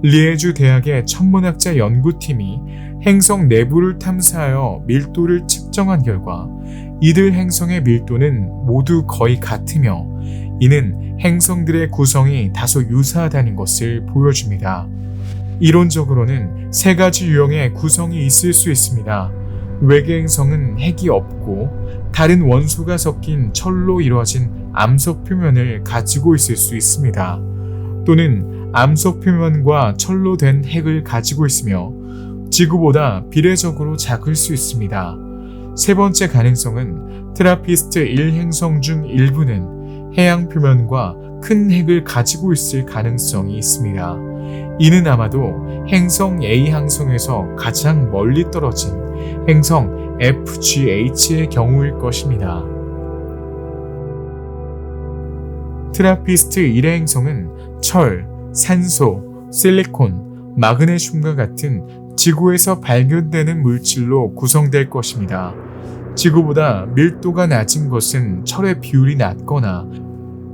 리에주 대학의 천문학자 연구팀이 행성 내부를 탐사하여 밀도를 측정한 결과 이들 행성의 밀도는 모두 거의 같으며 이는 행성들의 구성이 다소 유사하다는 것을 보여줍니다. 이론적으로는 세 가지 유형의 구성이 있을 수 있습니다. 외계 행성은 핵이 없고 다른 원소가 섞인 철로 이루어진 암석 표면을 가지고 있을 수 있습니다. 또는 암석 표면과 철로 된 핵을 가지고 있으며 지구보다 비례적으로 작을 수 있습니다. 세 번째 가능성은 트라피스트 1 행성 중 일부는 해양 표면과 큰 핵을 가지고 있을 가능성이 있습니다. 이는 아마도 행성 A 항성에서 가장 멀리 떨어진 행성 FGH의 경우일 것입니다. 트라피스트 1의 행성은 철, 산소, 실리콘, 마그네슘과 같은 지구에서 발견되는 물질로 구성될 것입니다. 지구보다 밀도가 낮은 것은 철의 비율이 낮거나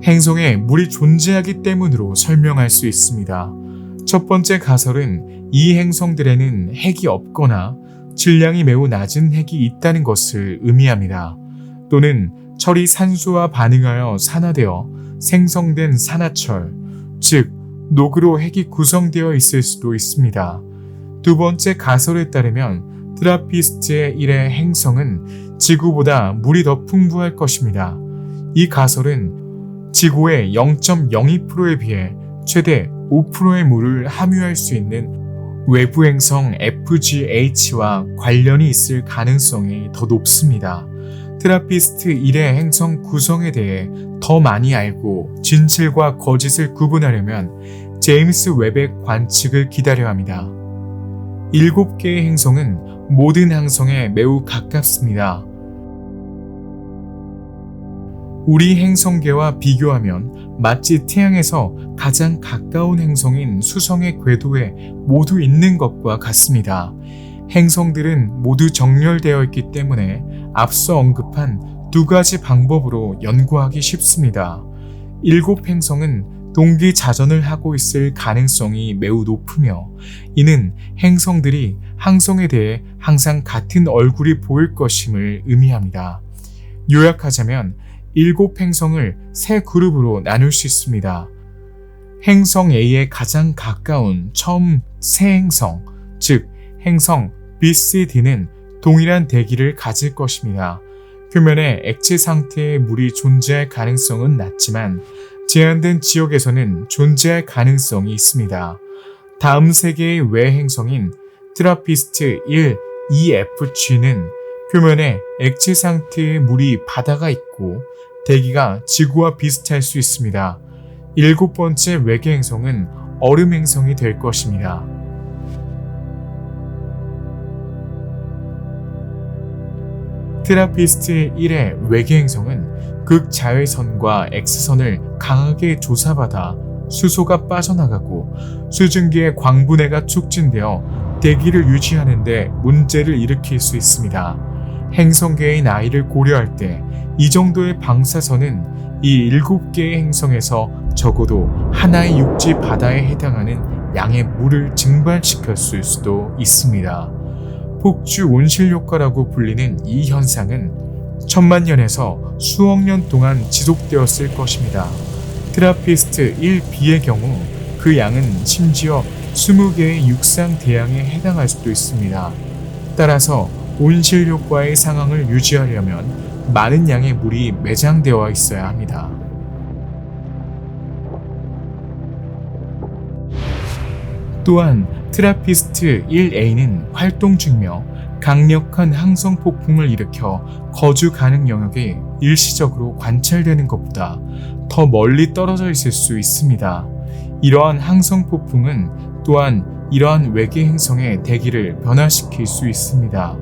행성에 물이 존재하기 때문으로 설명할 수 있습니다. 첫 번째 가설은 이 행성들에는 핵이 없거나 질량이 매우 낮은 핵이 있다는 것을 의미합니다. 또는 철이 산소와 반응하여 산화되어 생성된 산화철, 즉 녹으로 핵이 구성되어 있을 수도 있습니다. 두 번째 가설에 따르면 트라피스트 1의 행성은 지구보다 물이 더 풍부할 것입니다. 이 가설은 지구의 0.02%에 비해 최대 5%의 물을 함유할 수 있는 외부 행성 FGH와 관련이 있을 가능성이 더 높습니다. 트라피스트 1의 행성 구성에 대해 더 많이 알고 진실과 거짓을 구분하려면 제임스 웹의 관측을 기다려야 합니다. 7개의 행성은 모든 행성에 매우 가깝습니다. 우리 행성계와 비교하면 마치 태양에서 가장 가까운 행성인 수성의 궤도에 모두 있는 것과 같습니다. 행성들은 모두 정렬되어 있기 때문에 앞서 언급한 두 가지 방법으로 연구하기 쉽습니다. 7행성은 동기 자전을 하고 있을 가능성이 매우 높으며 이는 행성들이 항성에 대해 항상 같은 얼굴이 보일 것임을 의미합니다. 요약하자면 7행성을 세 그룹으로 나눌 수 있습니다. 행성 A에 가장 가까운 처음 새 행성, 즉 행성 BCD는 동일한 대기를 가질 것입니다. 표면에 액체 상태의 물이 존재할 가능성은 낮지만 제한된 지역에서는 존재할 가능성이 있습니다. 다음 세 개의 외 행성인 트라피스트 1, EFG는 표면에 액체 상태의 물이 바다가 있고 대기가 지구와 비슷할 수 있습니다. 7번째 외계 행성은 얼음 행성이 될 것입니다. 트라피스트 1의 외계 행성은 극자외선과 X선을 강하게 조사받아 수소가 빠져나가고 수증기의 광분해가 촉진되어 대기를 유지하는 데 문제를 일으킬 수 있습니다. 행성계의 나이를 고려할 때 이 정도의 방사선은 이 7개의 행성에서 적어도 하나의 육지 바다에 해당하는 양의 물을 증발시켰을 수도 있습니다. 폭주 온실 효과라고 불리는 이 현상은 천만 년에서 수억 년 동안 지속되었을 것입니다. 트라피스트 1B의 경우 그 양은 심지어 20개의 육상 대양에 해당할 수도 있습니다. 따라서 온실 효과의 상황을 유지하려면 많은 양의 물이 매장되어 있어야 합니다. 또한 트라피스트 1A는 활동 중이며 강력한 항성 폭풍을 일으켜 거주 가능 영역에 일시적으로 관찰되는 것보다 더 멀리 떨어져 있을 수 있습니다. 이러한 항성 폭풍은 또한 이러한 외계 행성의 대기를 변화시킬 수 있습니다.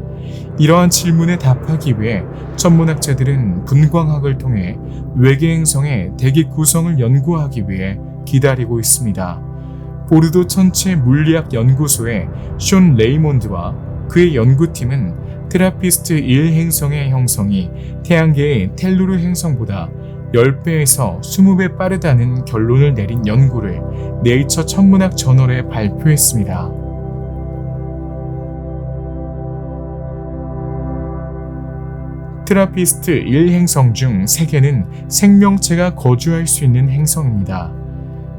이러한 질문에 답하기 위해 천문학자들은 분광학을 통해 외계 행성의 대기 구성을 연구하기 위해 기다리고 있습니다. 보르도 천체 물리학 연구소의 숀 레이몬드와 그의 연구팀은 트라피스트 1 행성의 형성이 태양계의 텔루르 행성보다 10배에서 20배 빠르다는 결론을 내린 연구를 네이처 천문학 저널에 발표했습니다. 트라피스트 1 행성 중 3개는 생명체가 거주할 수 있는 행성입니다.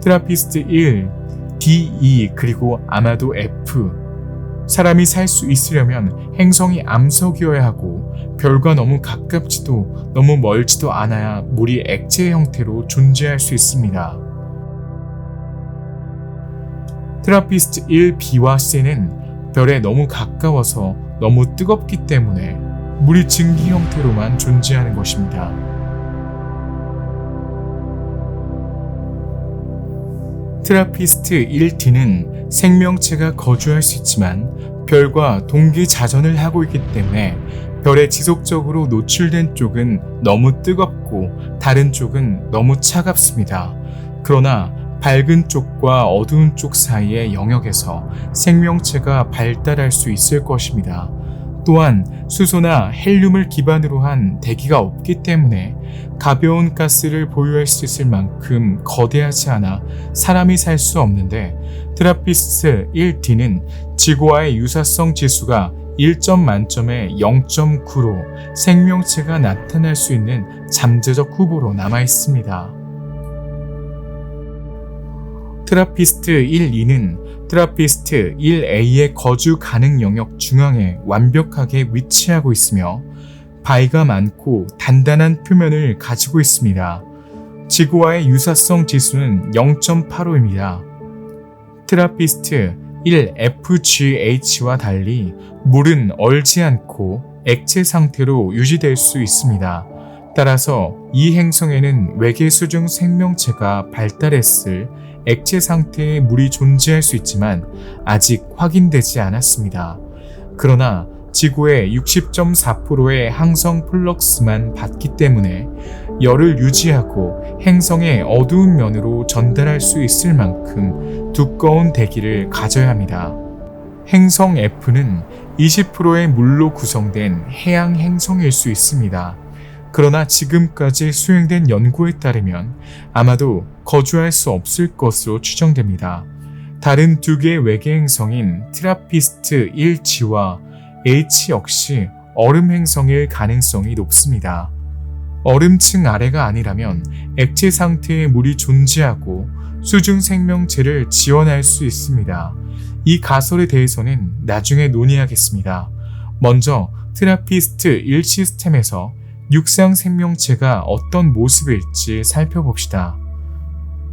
트라피스트 1, D, E 그리고 아마도 F. 사람이 살 수 있으려면 행성이 암석이어야 하고 별과 너무 가깝지도 너무 멀지도 않아야 물이 액체 형태로 존재할 수 있습니다. 트라피스트 1B와 C는 별에 너무 가까워서 너무 뜨겁기 때문에 물이 증기 형태로만 존재하는 것입니다. 트라피스트 1D는 생명체가 거주할 수 있지만 별과 동기 자전을 하고 있기 때문에 별에 지속적으로 노출된 쪽은 너무 뜨겁고 다른 쪽은 너무 차갑습니다. 그러나 밝은 쪽과 어두운 쪽 사이의 영역에서 생명체가 발달할 수 있을 것입니다. 또한 수소나 헬륨을 기반으로 한 대기가 없기 때문에 가벼운 가스를 보유할 수 있을 만큼 거대하지 않아 사람이 살 수 없는데, 트라피스트 1D는 지구와의 유사성 지수가 1점 만점에 0.9로 생명체가 나타날 수 있는 잠재적 후보로 남아 있습니다. 트라피스트 1E는 트라피스트 1A의 거주 가능 영역 중앙에 완벽하게 위치하고 있으며 바위가 많고 단단한 표면을 가지고 있습니다. 지구와의 유사성 지수는 0.85입니다. 트라피스트 1FGH와 달리 물은 얼지 않고 액체 상태로 유지될 수 있습니다. 따라서 이 행성에는 외계 수중 생명체가 발달했을 액체 상태의 물이 존재할 수 있지만 아직 확인되지 않았습니다. 그러나 지구의 60.4%의 항성 플럭스만 받기 때문에 열을 유지하고 행성의 어두운 면으로 전달할 수 있을 만큼 두꺼운 대기를 가져야 합니다. 행성 F는 20%의 물로 구성된 해양 행성일 수 있습니다. 그러나 지금까지 수행된 연구에 따르면 아마도 거주할 수 없을 것으로 추정됩니다. 다른 두 개의 외계 행성인 트라피스트 1G와 H 역시 얼음 행성일 가능성이 높습니다. 얼음층 아래가 아니라면 액체 상태의 물이 존재하고 수중 생명체를 지원할 수 있습니다. 이 가설에 대해서는 나중에 논의하겠습니다. 먼저 트라피스트 1 시스템에서 육상 생명체가 어떤 모습일지 살펴봅시다.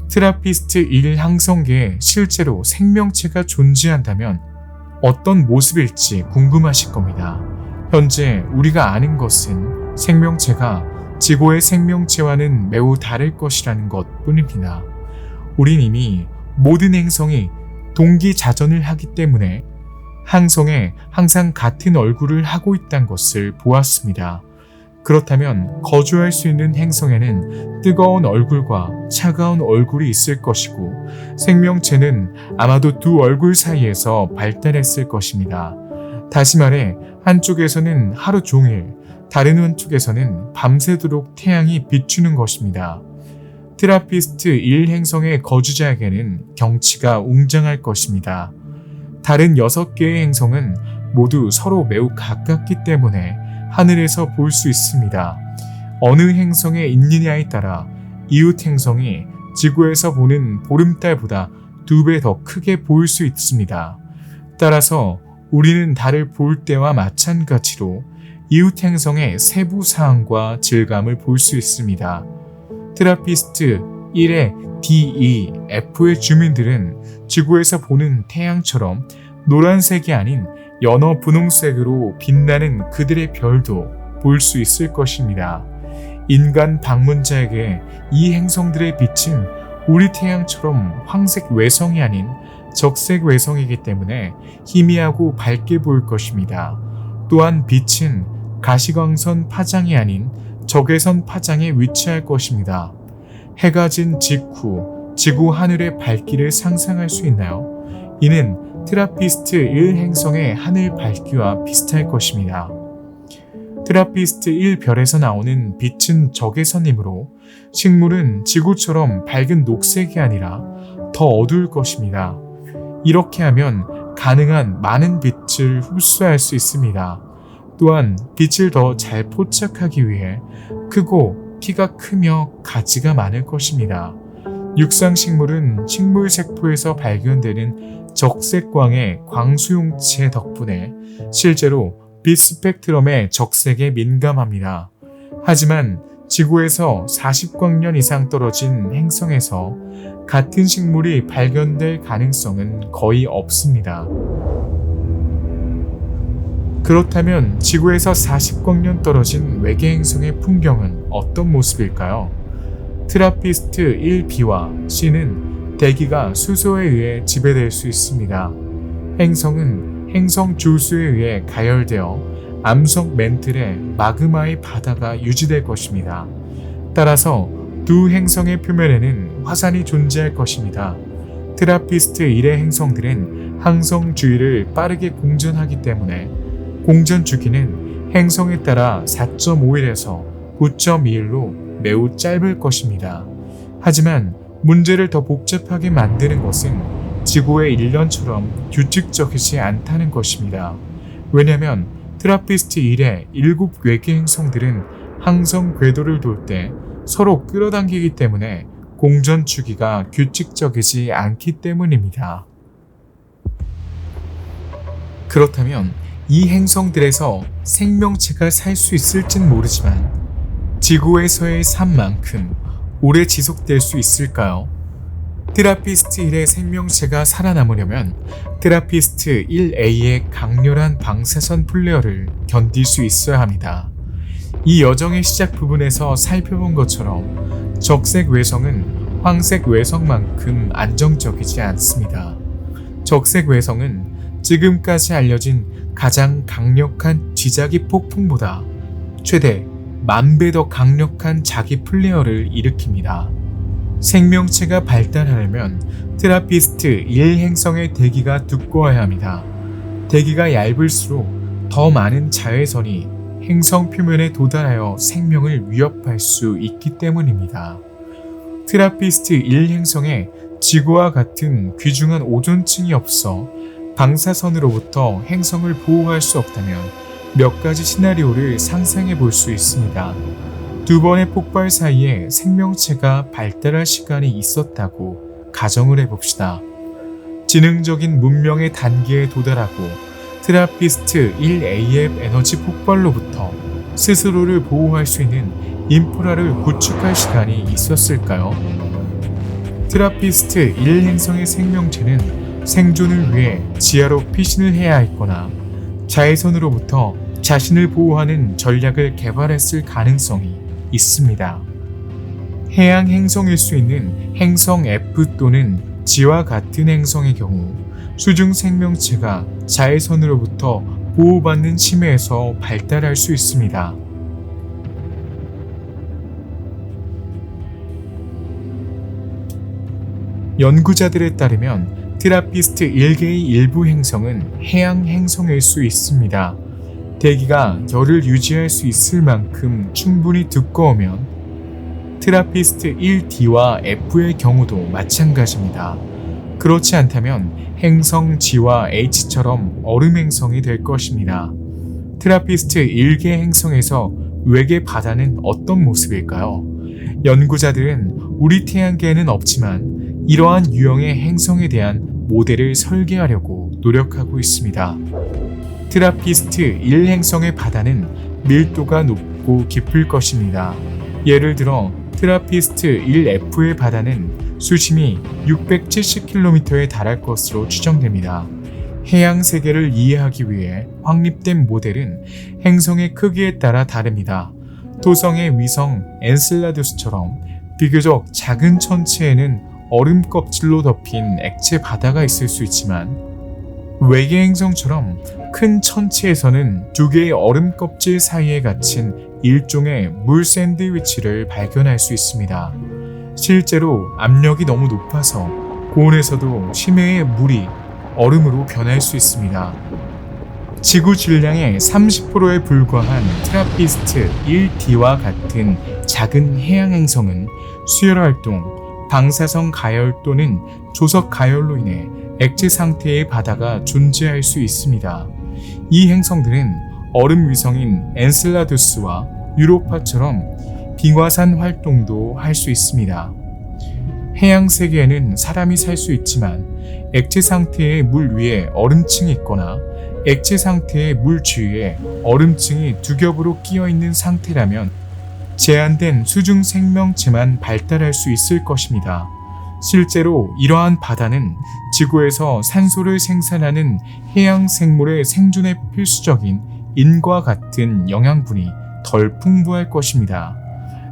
트라피스트 1 항성계에 실제로 생명체가 존재한다면 어떤 모습일지 궁금하실 겁니다. 현재 우리가 아는 것은 생명체가 지구의 생명체와는 매우 다를 것이라는 것 뿐입니다. 우린 이미 모든 행성이 동기자전을 하기 때문에 항성에 항상 같은 얼굴을 하고 있다는 것을 보았습니다. 그렇다면 거주할 수 있는 행성에는 뜨거운 얼굴과 차가운 얼굴이 있을 것이고 생명체는 아마도 두 얼굴 사이에서 발달했을 것입니다. 다시 말해 한쪽에서는 하루 종일, 다른 한쪽에서는 밤새도록 태양이 비추는 것입니다. 트라피스트 1 행성의 거주자에게는 경치가 웅장할 것입니다. 다른 6개의 행성은 모두 서로 매우 가깝기 때문에 하늘에서 볼 수 있습니다. 어느 행성에 있느냐에 따라 이웃 행성이 지구에서 보는 보름달보다 2배 더 크게 보일 수 있습니다. 따라서 우리는 달을 볼 때와 마찬가지로 이웃 행성의 세부 사항과 질감을 볼 수 있습니다. 트라피스트 1의 D, E, F의 주민들은 지구에서 보는 태양처럼 노란색이 아닌 연어 분홍색으로 빛나는 그들의 별도 볼 수 있을 것입니다. 인간 방문자에게 이 행성들의 빛은 우리 태양처럼 황색 외성이 아닌 적색 외성이기 때문에 희미하고 밝게 보일 것입니다. 또한 빛은 가시광선 파장이 아닌 적외선 파장에 위치할 것입니다. 해가 진 직후 지구 하늘의 밝기를 상상할 수 있나요? 이는 트라피스트 1 행성의 하늘 밝기와 비슷할 것입니다. 트라피스트 1 별에서 나오는 빛은 적외선이므로 식물은 지구처럼 밝은 녹색이 아니라 더 어두울 것입니다. 이렇게 하면 가능한 많은 빛을 흡수할 수 있습니다. 또한 빛을 더 잘 포착하기 위해 크고 키가 크며 가지가 많을 것입니다. 육상식물은 식물세포에서 발견되는 적색광의 광수용체 덕분에 실제로 빛 스펙트럼의 적색에 민감합니다. 하지만 지구에서 40광년 이상 떨어진 행성에서 같은 식물이 발견될 가능성은 거의 없습니다. 그렇다면 지구에서 40광년 떨어진 외계 행성의 풍경은 어떤 모습일까요? 트라피스트 1B와 C는 대기가 수소에 의해 지배될 수 있습니다. 행성은 행성 주수에 의해 가열되어 암석 멘틀의 마그마의 바다가 유지될 것입니다. 따라서 두 행성의 표면에는 화산이 존재할 것입니다. 트라피스트 1의 행성들은 항성 주위를 빠르게 공전하기 때문에 공전 주기는 행성에 따라 4.5일에서 9.2일로 매우 짧을 것입니다. 하지만 문제를 더 복잡하게 만드는 것은 지구의 1년처럼 규칙적이지 않다는 것입니다. 왜냐하면 트라피스트 1의 7 외계 행성들은 항성 궤도를 돌 때 서로 끌어당기기 때문에 공전 주기가 규칙적이지 않기 때문입니다. 그렇다면 이 행성들에서 생명체가 살 수 있을진 모르지만 지구에서의 삶만큼 오래 지속될 수 있을까요? 트라피스트 1의 생명체가 살아남으려면 트라피스트 1A의 강렬한 방사선 플레어를 견딜 수 있어야 합니다. 이 여정의 시작 부분에서 살펴본 것처럼 적색 외성은 황색 외성만큼 안정적이지 않습니다. 적색 외성은 지금까지 알려진 가장 강력한 쥐자기 폭풍보다 최대 10,000배 더 강력한 자기 플레어를 일으킵니다. 생명체가 발달하려면 트라피스트 1 행성의 대기가 두꺼워야 합니다. 대기가 얇을수록 더 많은 자외선이 행성 표면에 도달하여 생명을 위협할 수 있기 때문입니다. 트라피스트 1 행성에 지구와 같은 귀중한 오존층이 없어 방사선으로부터 행성을 보호할 수 없다면 몇 가지 시나리오를 상상해 볼 수 있습니다. 두 번의 폭발 사이에 생명체가 발달할 시간이 있었다고 가정을 해봅시다. 지능적인 문명의 단계에 도달하고 트라피스트 1A의 에너지 폭발로부터 스스로를 보호할 수 있는 인프라를 구축할 시간이 있었을까요? 트라피스트 1 행성의 생명체는 생존을 위해 지하로 피신을 해야 했거나 자외선으로부터 자신을 보호하는 전략을 개발했을 가능성이 있습니다. 해양 행성일 수 있는 행성 F 또는 G와 같은 행성의 경우 수중 생명체가 자외선으로부터 보호받는 심해에서 발달할 수 있습니다. 연구자들에 따르면 트라피스트 1개의 일부 행성은 해양 행성일 수 있습니다. 대기가 열을 유지할 수 있을 만큼 충분히 두꺼우면 트라피스트 1D와 F의 경우도 마찬가지입니다. 그렇지 않다면 행성 G와 H처럼 얼음 행성이 될 것입니다. 트라피스트 1개 행성에서 외계 바다는 어떤 모습일까요? 연구자들은 우리 태양계에는 없지만 이러한 유형의 행성에 대한 모델을 설계하려고 노력하고 있습니다. 트라피스트 1 행성의 바다는 밀도가 높고 깊을 것입니다. 예를 들어 트라피스트 1F의 바다는 수심이 670km에 달할 것으로 추정됩니다. 해양 세계를 이해하기 위해 확립된 모델은 행성의 크기에 따라 다릅니다. 토성의 위성 엔셀라두스처럼 비교적 작은 천체에는 얼음 껍질로 덮인 액체 바다가 있을 수 있지만 외계 행성처럼 큰 천체에서는 두 개의 얼음 껍질 사이에 갇힌 일종의 물 샌드위치를 발견할 수 있습니다. 실제로 압력이 너무 높아서 고온에서도 심해의 물이 얼음으로 변할 수 있습니다. 지구 질량의 30%에 불과한 트라피스트 1D와 같은 작은 해양 행성은 수열 활동, 방사선 가열 또는 조석 가열로 인해 액체 상태의 바다가 존재할 수 있습니다. 이 행성들은 얼음 위성인 엔셀라두스와 유로파처럼 빙화산 활동도 할 수 있습니다. 해양 세계에는 사람이 살 수 있지만 액체 상태의 물 위에 얼음층이 있거나 액체 상태의 물 주위에 얼음층이 두 겹으로 끼어 있는 상태라면 제한된 수중 생명체만 발달할 수 있을 것입니다. 실제로 이러한 바다는 지구에서 산소를 생산하는 해양 생물의 생존에 필수적인 인과 같은 영양분이 덜 풍부할 것입니다.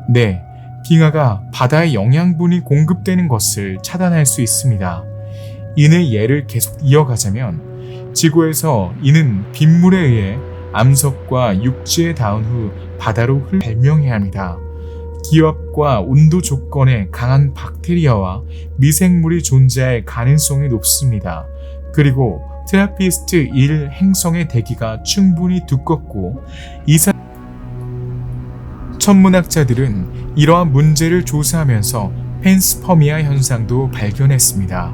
네, 빙하가 바다에 영양분이 공급되는 것을 차단할 수 있습니다. 이는 예를 계속 이어가자면 지구에서 이는 빗물에 의해 암석과 육지에 닿은 후 바다로 발명해야 합니다. 기압과 온도 조건에 강한 박테리아와 미생물이 존재할 가능성이 높습니다. 그리고 트라피스트 1 행성의 대기가 충분히 두껍고 천문학자들은 이러한 문제를 조사하면서 펜스퍼미아 현상도 발견했습니다.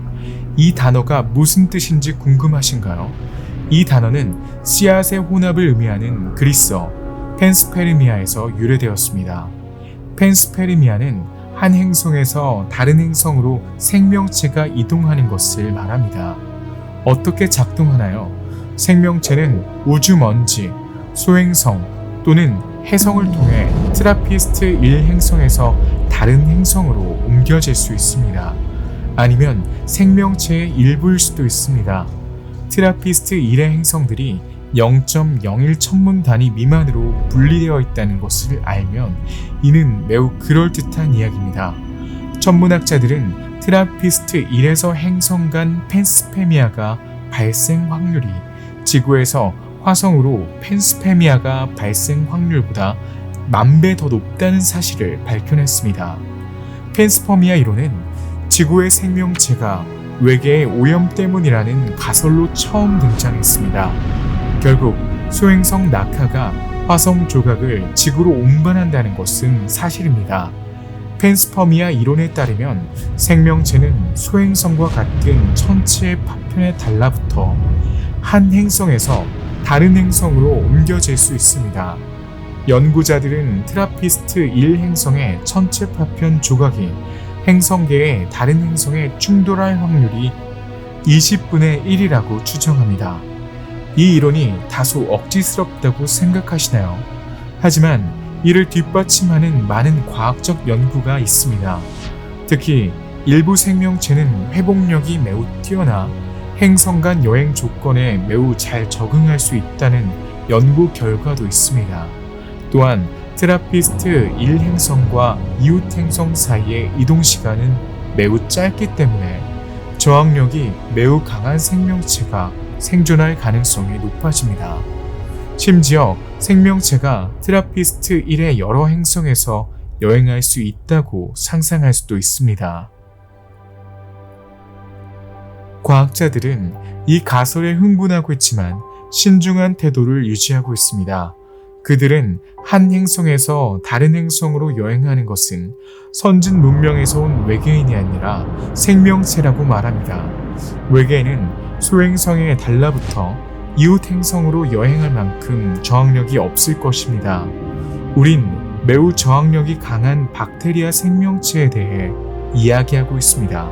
이 단어가 무슨 뜻인지 궁금하신가요? 이 단어는 씨앗의 혼합을 의미하는 그리스어 펜스페르미아에서 유래되었습니다. 펜스페르미아는 한 행성에서 다른 행성으로 생명체가 이동하는 것을 말합니다. 어떻게 작동하나요? 생명체는 우주 먼지, 소행성 또는 해성을 통해 트라피스트 1 행성에서 다른 행성으로 옮겨질 수 있습니다. 아니면 생명체의 일부일 수도 있습니다. 트라피스트 1의 행성들이 0.01 천문 단위 미만으로 분리되어 있다는 것을 알면 이는 매우 그럴듯한 이야기입니다. 천문학자들은 트라피스트 1에서 행성 간 펜스페미아가 발생 확률이 지구에서 화성으로 펜스페미아가 발생 확률보다 10,000배 더 높다는 사실을 밝혀냈습니다. 펜스퍼미아 이론은 지구의 생명체가 외계의 오염 때문이라는 가설로 처음 등장했습니다. 결국 소행성 낙하가 화성 조각을 지구로 운반한다는 것은 사실입니다. 펜스퍼미아 이론에 따르면 생명체는 소행성과 같은 천체의 파편에 달라붙어 한 행성에서 다른 행성으로 옮겨질 수 있습니다. 연구자들은 트라피스트 1 행성의 천체 파편 조각이 행성계의 다른 행성에 충돌할 확률이 20분의 1이라고 추정합니다. 이 이론이 다소 억지스럽다고 생각하시나요? 하지만 이를 뒷받침하는 많은 과학적 연구가 있습니다. 특히 일부 생명체는 회복력이 매우 뛰어나 행성 간 여행 조건에 매우 잘 적응할 수 있다는 연구 결과도 있습니다. 또한 트라피스트 1 행성과 이웃 행성 사이의 이동 시간은 매우 짧기 때문에 저항력이 매우 강한 생명체가 생존할 가능성이 높아집니다. 심지어 생명체가 트라피스트 1의 여러 행성에서 여행할 수 있다고 상상할 수도 있습니다. 과학자들은 이 가설에 흥분하고 있지만 신중한 태도를 유지하고 있습니다. 그들은 한 행성에서 다른 행성으로 여행하는 것은 선진 문명에서 온 외계인이 아니라 생명체라고 말합니다. 외계인은 소행성에 달라붙어 이웃 행성으로 여행할 만큼 저항력이 없을 것입니다. 우린 매우 저항력이 강한 박테리아 생명체에 대해 이야기하고 있습니다.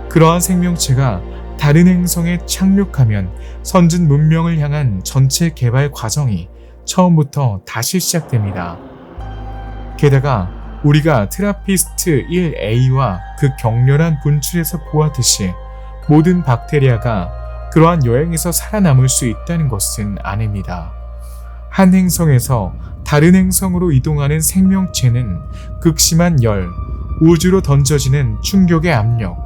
그러한 생명체가 다른 행성에 착륙하면 선진 문명을 향한 전체 개발 과정이 처음부터 다시 시작됩니다. 게다가 우리가 트라피스트 1A와 그 격렬한 분출에서 보았듯이 모든 박테리아가 그러한 여행에서 살아남을 수 있다는 것은 아닙니다. 한 행성에서 다른 행성으로 이동하는 생명체는 극심한 열, 우주로 던져지는 충격의 압력,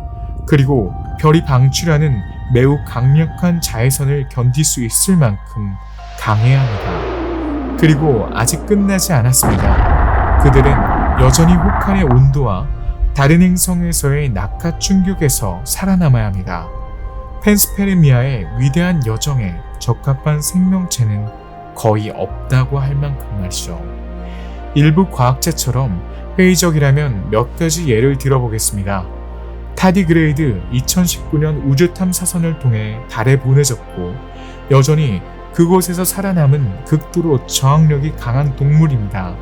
그리고 별이 방출하는 매우 강력한 자외선을 견딜 수 있을 만큼 강해야 합니다. 그리고 아직 끝나지 않았습니다. 그들은 여전히 혹한의 온도와 다른 행성에서의 낙하 충격에서 살아남아야 합니다. 펜스페르미아의 위대한 여정에 적합한 생명체는 거의 없다고 할 만큼 말이죠. 일부 과학자처럼 회의적이라면 몇 가지 예를 들어보겠습니다. 타디그레이드 2019년 우주 탐사선을 통해 달에 보내졌고 여전히 그곳에서 살아남은 극도로 저항력이 강한 동물입니다.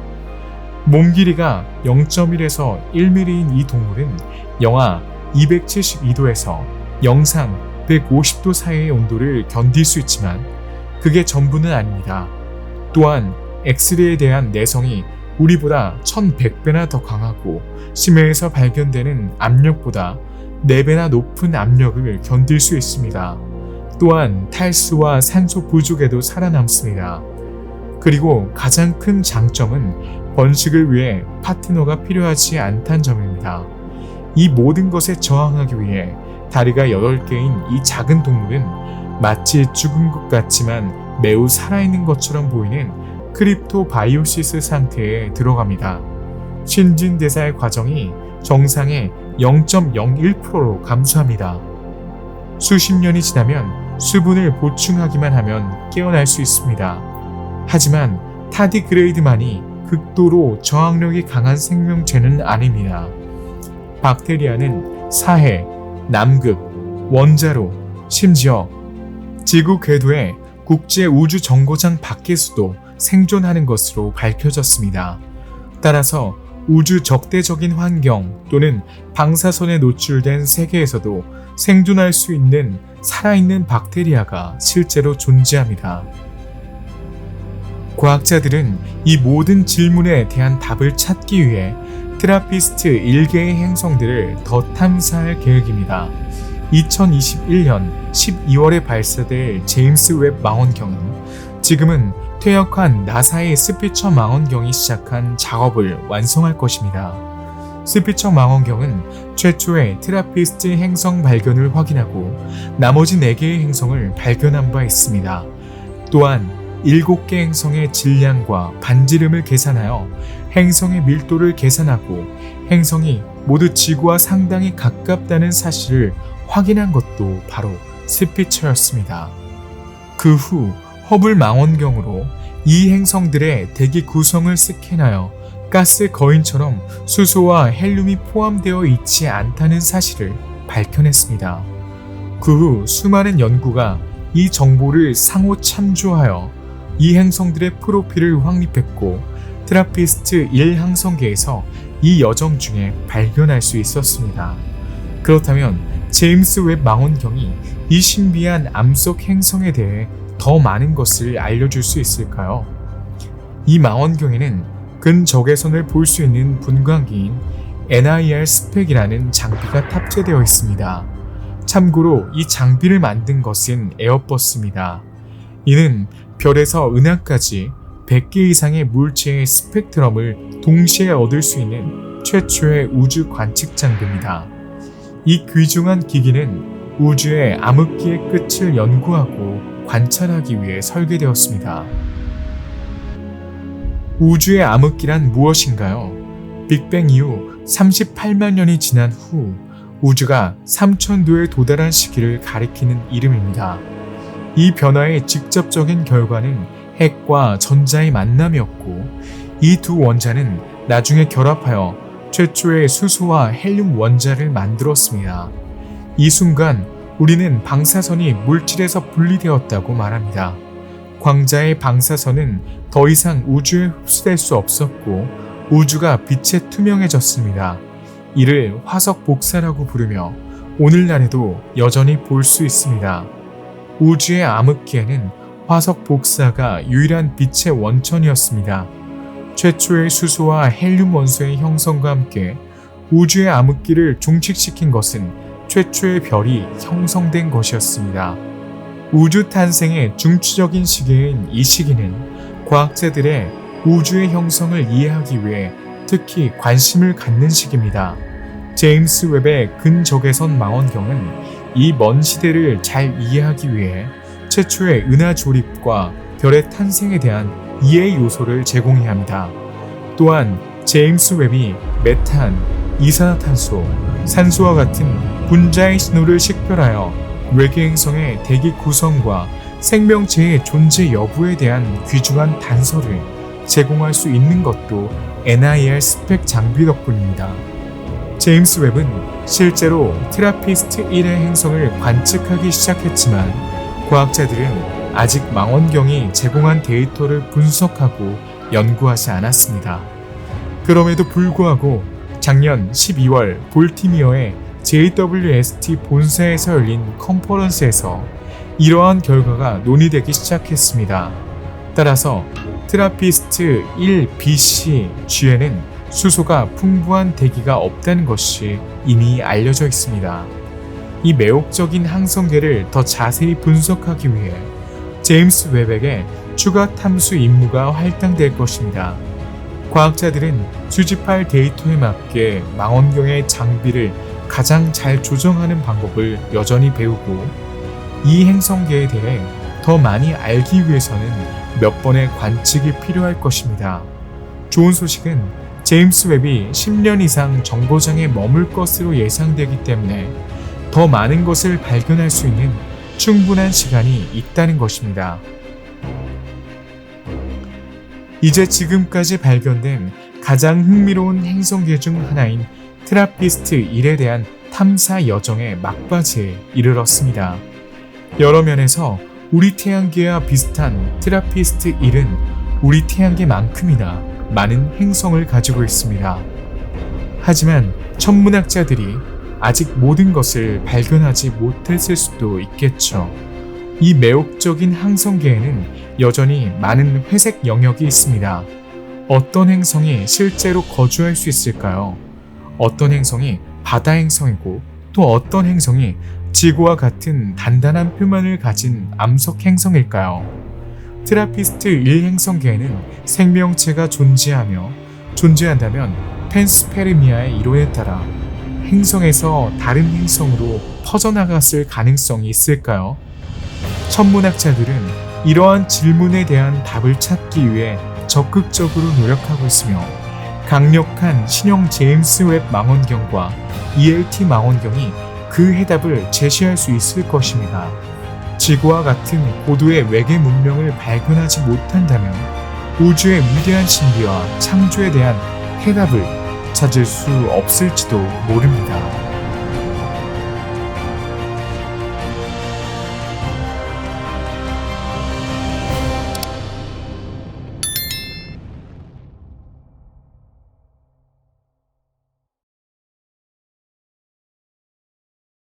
몸 길이가 0.1에서 1mm인 이 동물은 영하 272도에서 영상 150도 사이의 온도를 견딜 수 있지만 그게 전부는 아닙니다. 또한 엑스레이에 대한 내성이 우리보다 1100배나 더 강하고 심해에서 발견되는 압력보다 4배나 높은 압력을 견딜 수 있습니다. 또한 탈수와 산소 부족에도 살아남습니다. 그리고 가장 큰 장점은 번식을 위해 파트너가 필요하지 않다는 점입니다. 이 모든 것에 저항하기 위해 다리가 8개인 이 작은 동물은 마치 죽은 것 같지만 매우 살아있는 것처럼 보이는 크립토바이오시스 상태에 들어갑니다. 신진대사의 과정이 정상의 0.01%로 감소합니다. 수십 년이 지나면 수분을 보충하기만 하면 깨어날 수 있습니다. 하지만 타디그레이드만이 극도로 저항력이 강한 생명체는 아닙니다. 박테리아는 사해, 남극, 원자로, 심지어 지구 궤도의 국제우주정거장 밖에서도 생존하는 것으로 밝혀졌습니다. 따라서 우주 적대적인 환경 또는 방사선에 노출된 세계에서도 생존할 수 있는 살아있는 박테리아가 실제로 존재합니다. 과학자들은 이 모든 질문에 대한 답을 찾기 위해 트라피스트 1개의 행성들을 더 탐사할 계획입니다. 2021년 12월에 발사될 제임스 웹 망원경은 지금은 퇴역한 나사의 스피처 망원경이 시작한 작업을 완성할 것입니다. 스피처 망원경은 최초의 트라피스트 행성 발견을 확인하고 나머지 4개의 행성을 발견한 바 있습니다. 또한 7개 행성의 질량과 반지름을 계산하여 행성의 밀도를 계산하고 행성이 모두 지구와 상당히 가깝다는 사실을 확인한 것도 바로 스피처였습니다. 그 후 허블 망원경으로 이 행성들의 대기 구성을 스캔하여 가스 거인처럼 수소와 헬륨이 포함되어 있지 않다는 사실을 밝혀냈습니다. 그 후 수많은 연구가 이 정보를 상호 참조하여 이 행성들의 프로필을 확립했고 트라피스트 1 항성계에서 이 여정 중에 발견할 수 있었습니다. 그렇다면 제임스 웹 망원경이 이 신비한 암석 행성에 대해 더 많은 것을 알려줄 수 있을까요? 이 망원경에는 근적외선을 볼 수 있는 분광기인 NIR 스펙이라는 장비가 탑재되어 있습니다. 참고로 이 장비를 만든 것은 에어버스입니다. 이는 별에서 은하까지 100개 이상의 물체의 스펙트럼을 동시에 얻을 수 있는 최초의 우주 관측 장비입니다. 이 귀중한 기기는 우주의 암흑기의 끝을 연구하고 관찰하기 위해 설계되었습니다. 우주의 암흑기란 무엇인가요? 빅뱅 이후 38만 년이 지난 후 우주가 3000도에 도달한 시기를 가리키는 이름입니다. 이 변화의 직접적인 결과는 핵과 전자의 만남이었고 이 두 원자는 나중에 결합하여 최초의 수소와 헬륨 원자를 만들었습니다. 이 순간 우리는 방사선이 물질에서 분리되었다고 말합니다. 광자의 방사선은 더 이상 우주에 흡수될 수 없었고 우주가 빛에 투명해졌습니다. 이를 화석 복사라고 부르며 오늘날에도 여전히 볼 수 있습니다. 우주의 암흑기에는 화석 복사가 유일한 빛의 원천이었습니다. 최초의 수소와 헬륨 원소의 형성과 함께 우주의 암흑기를 종식시킨 것은 최초의 별이 형성된 것이었습니다. 우주 탄생의 중추적인 시기인 이 시기는 과학자들의 우주의 형성을 이해하기 위해 특히 관심을 갖는 시기입니다. 제임스 웹의 근적외선 망원경은 이 먼 시대를 잘 이해하기 위해 최초의 은하 조립과 별의 탄생에 대한 이해 요소를 제공해야 합니다. 또한 제임스 웹이 메탄, 이산화탄소, 산소와 같은 분자의 신호를 식별하여 외계 행성의 대기 구성과 생명체의 존재 여부에 대한 귀중한 단서를 제공할 수 있는 것도 NIR 스펙 장비 덕분입니다. 제임스 웹은 실제로 트라피스트 1의 행성을 관측하기 시작했지만 과학자들은 아직 망원경이 제공한 데이터를 분석하고 연구하지 않았습니다. 그럼에도 불구하고 작년 12월 볼티미어의 JWST 본사에서 열린 컨퍼런스에서 이러한 결과가 논의되기 시작했습니다. 따라서 트라피스트 1BCG에는 수소가 풍부한 대기가 없다는 것이 이미 알려져 있습니다. 이 매혹적인 항성계를 더 자세히 분석하기 위해 제임스 웹에게 추가 탐수 임무가 할당될 것입니다. 과학자들은 수집할 데이터에 맞게 망원경의 장비를 가장 잘 조정하는 방법을 여전히 배우고 이 행성계에 대해 더 많이 알기 위해서는 몇 번의 관측이 필요할 것입니다. 좋은 소식은 제임스 웹이 10년 이상 정거장에 머물 것으로 예상되기 때문에 더 많은 것을 발견할 수 있는 충분한 시간이 있다는 것입니다. 이제 지금까지 발견된 가장 흥미로운 행성계 중 하나인 트라피스트 1에 대한 탐사 여정의 막바지에 이르렀습니다. 여러 면에서 우리 태양계와 비슷한 트라피스트 1은 우리 태양계만큼이나 많은 행성을 가지고 있습니다. 하지만 천문학자들이 아직 모든 것을 발견하지 못했을 수도 있겠죠. 이 매혹적인 항성계에는 여전히 많은 회색 영역이 있습니다. 어떤 행성이 실제로 거주할 수 있을까요? 어떤 행성이 바다 행성이고 또 어떤 행성이 지구와 같은 단단한 표면을 가진 암석 행성일까요? 트라피스트 1 행성계에는 생명체가 존재한다면 펜스페르미아의 이론에 따라 행성에서 다른 행성으로 퍼져나갔을 가능성이 있을까요? 천문학자들은 이러한 질문에 대한 답을 찾기 위해 적극적으로 노력하고 있으며 강력한 신형 제임스 웹 망원경과 ELT 망원경이 그 해답을 제시할 수 있을 것입니다. 지구와 같은 고도의 외계 문명을 발견하지 못한다면 우주의 위대한 신비와 창조에 대한 해답을 찾을 수 없을지도 모릅니다.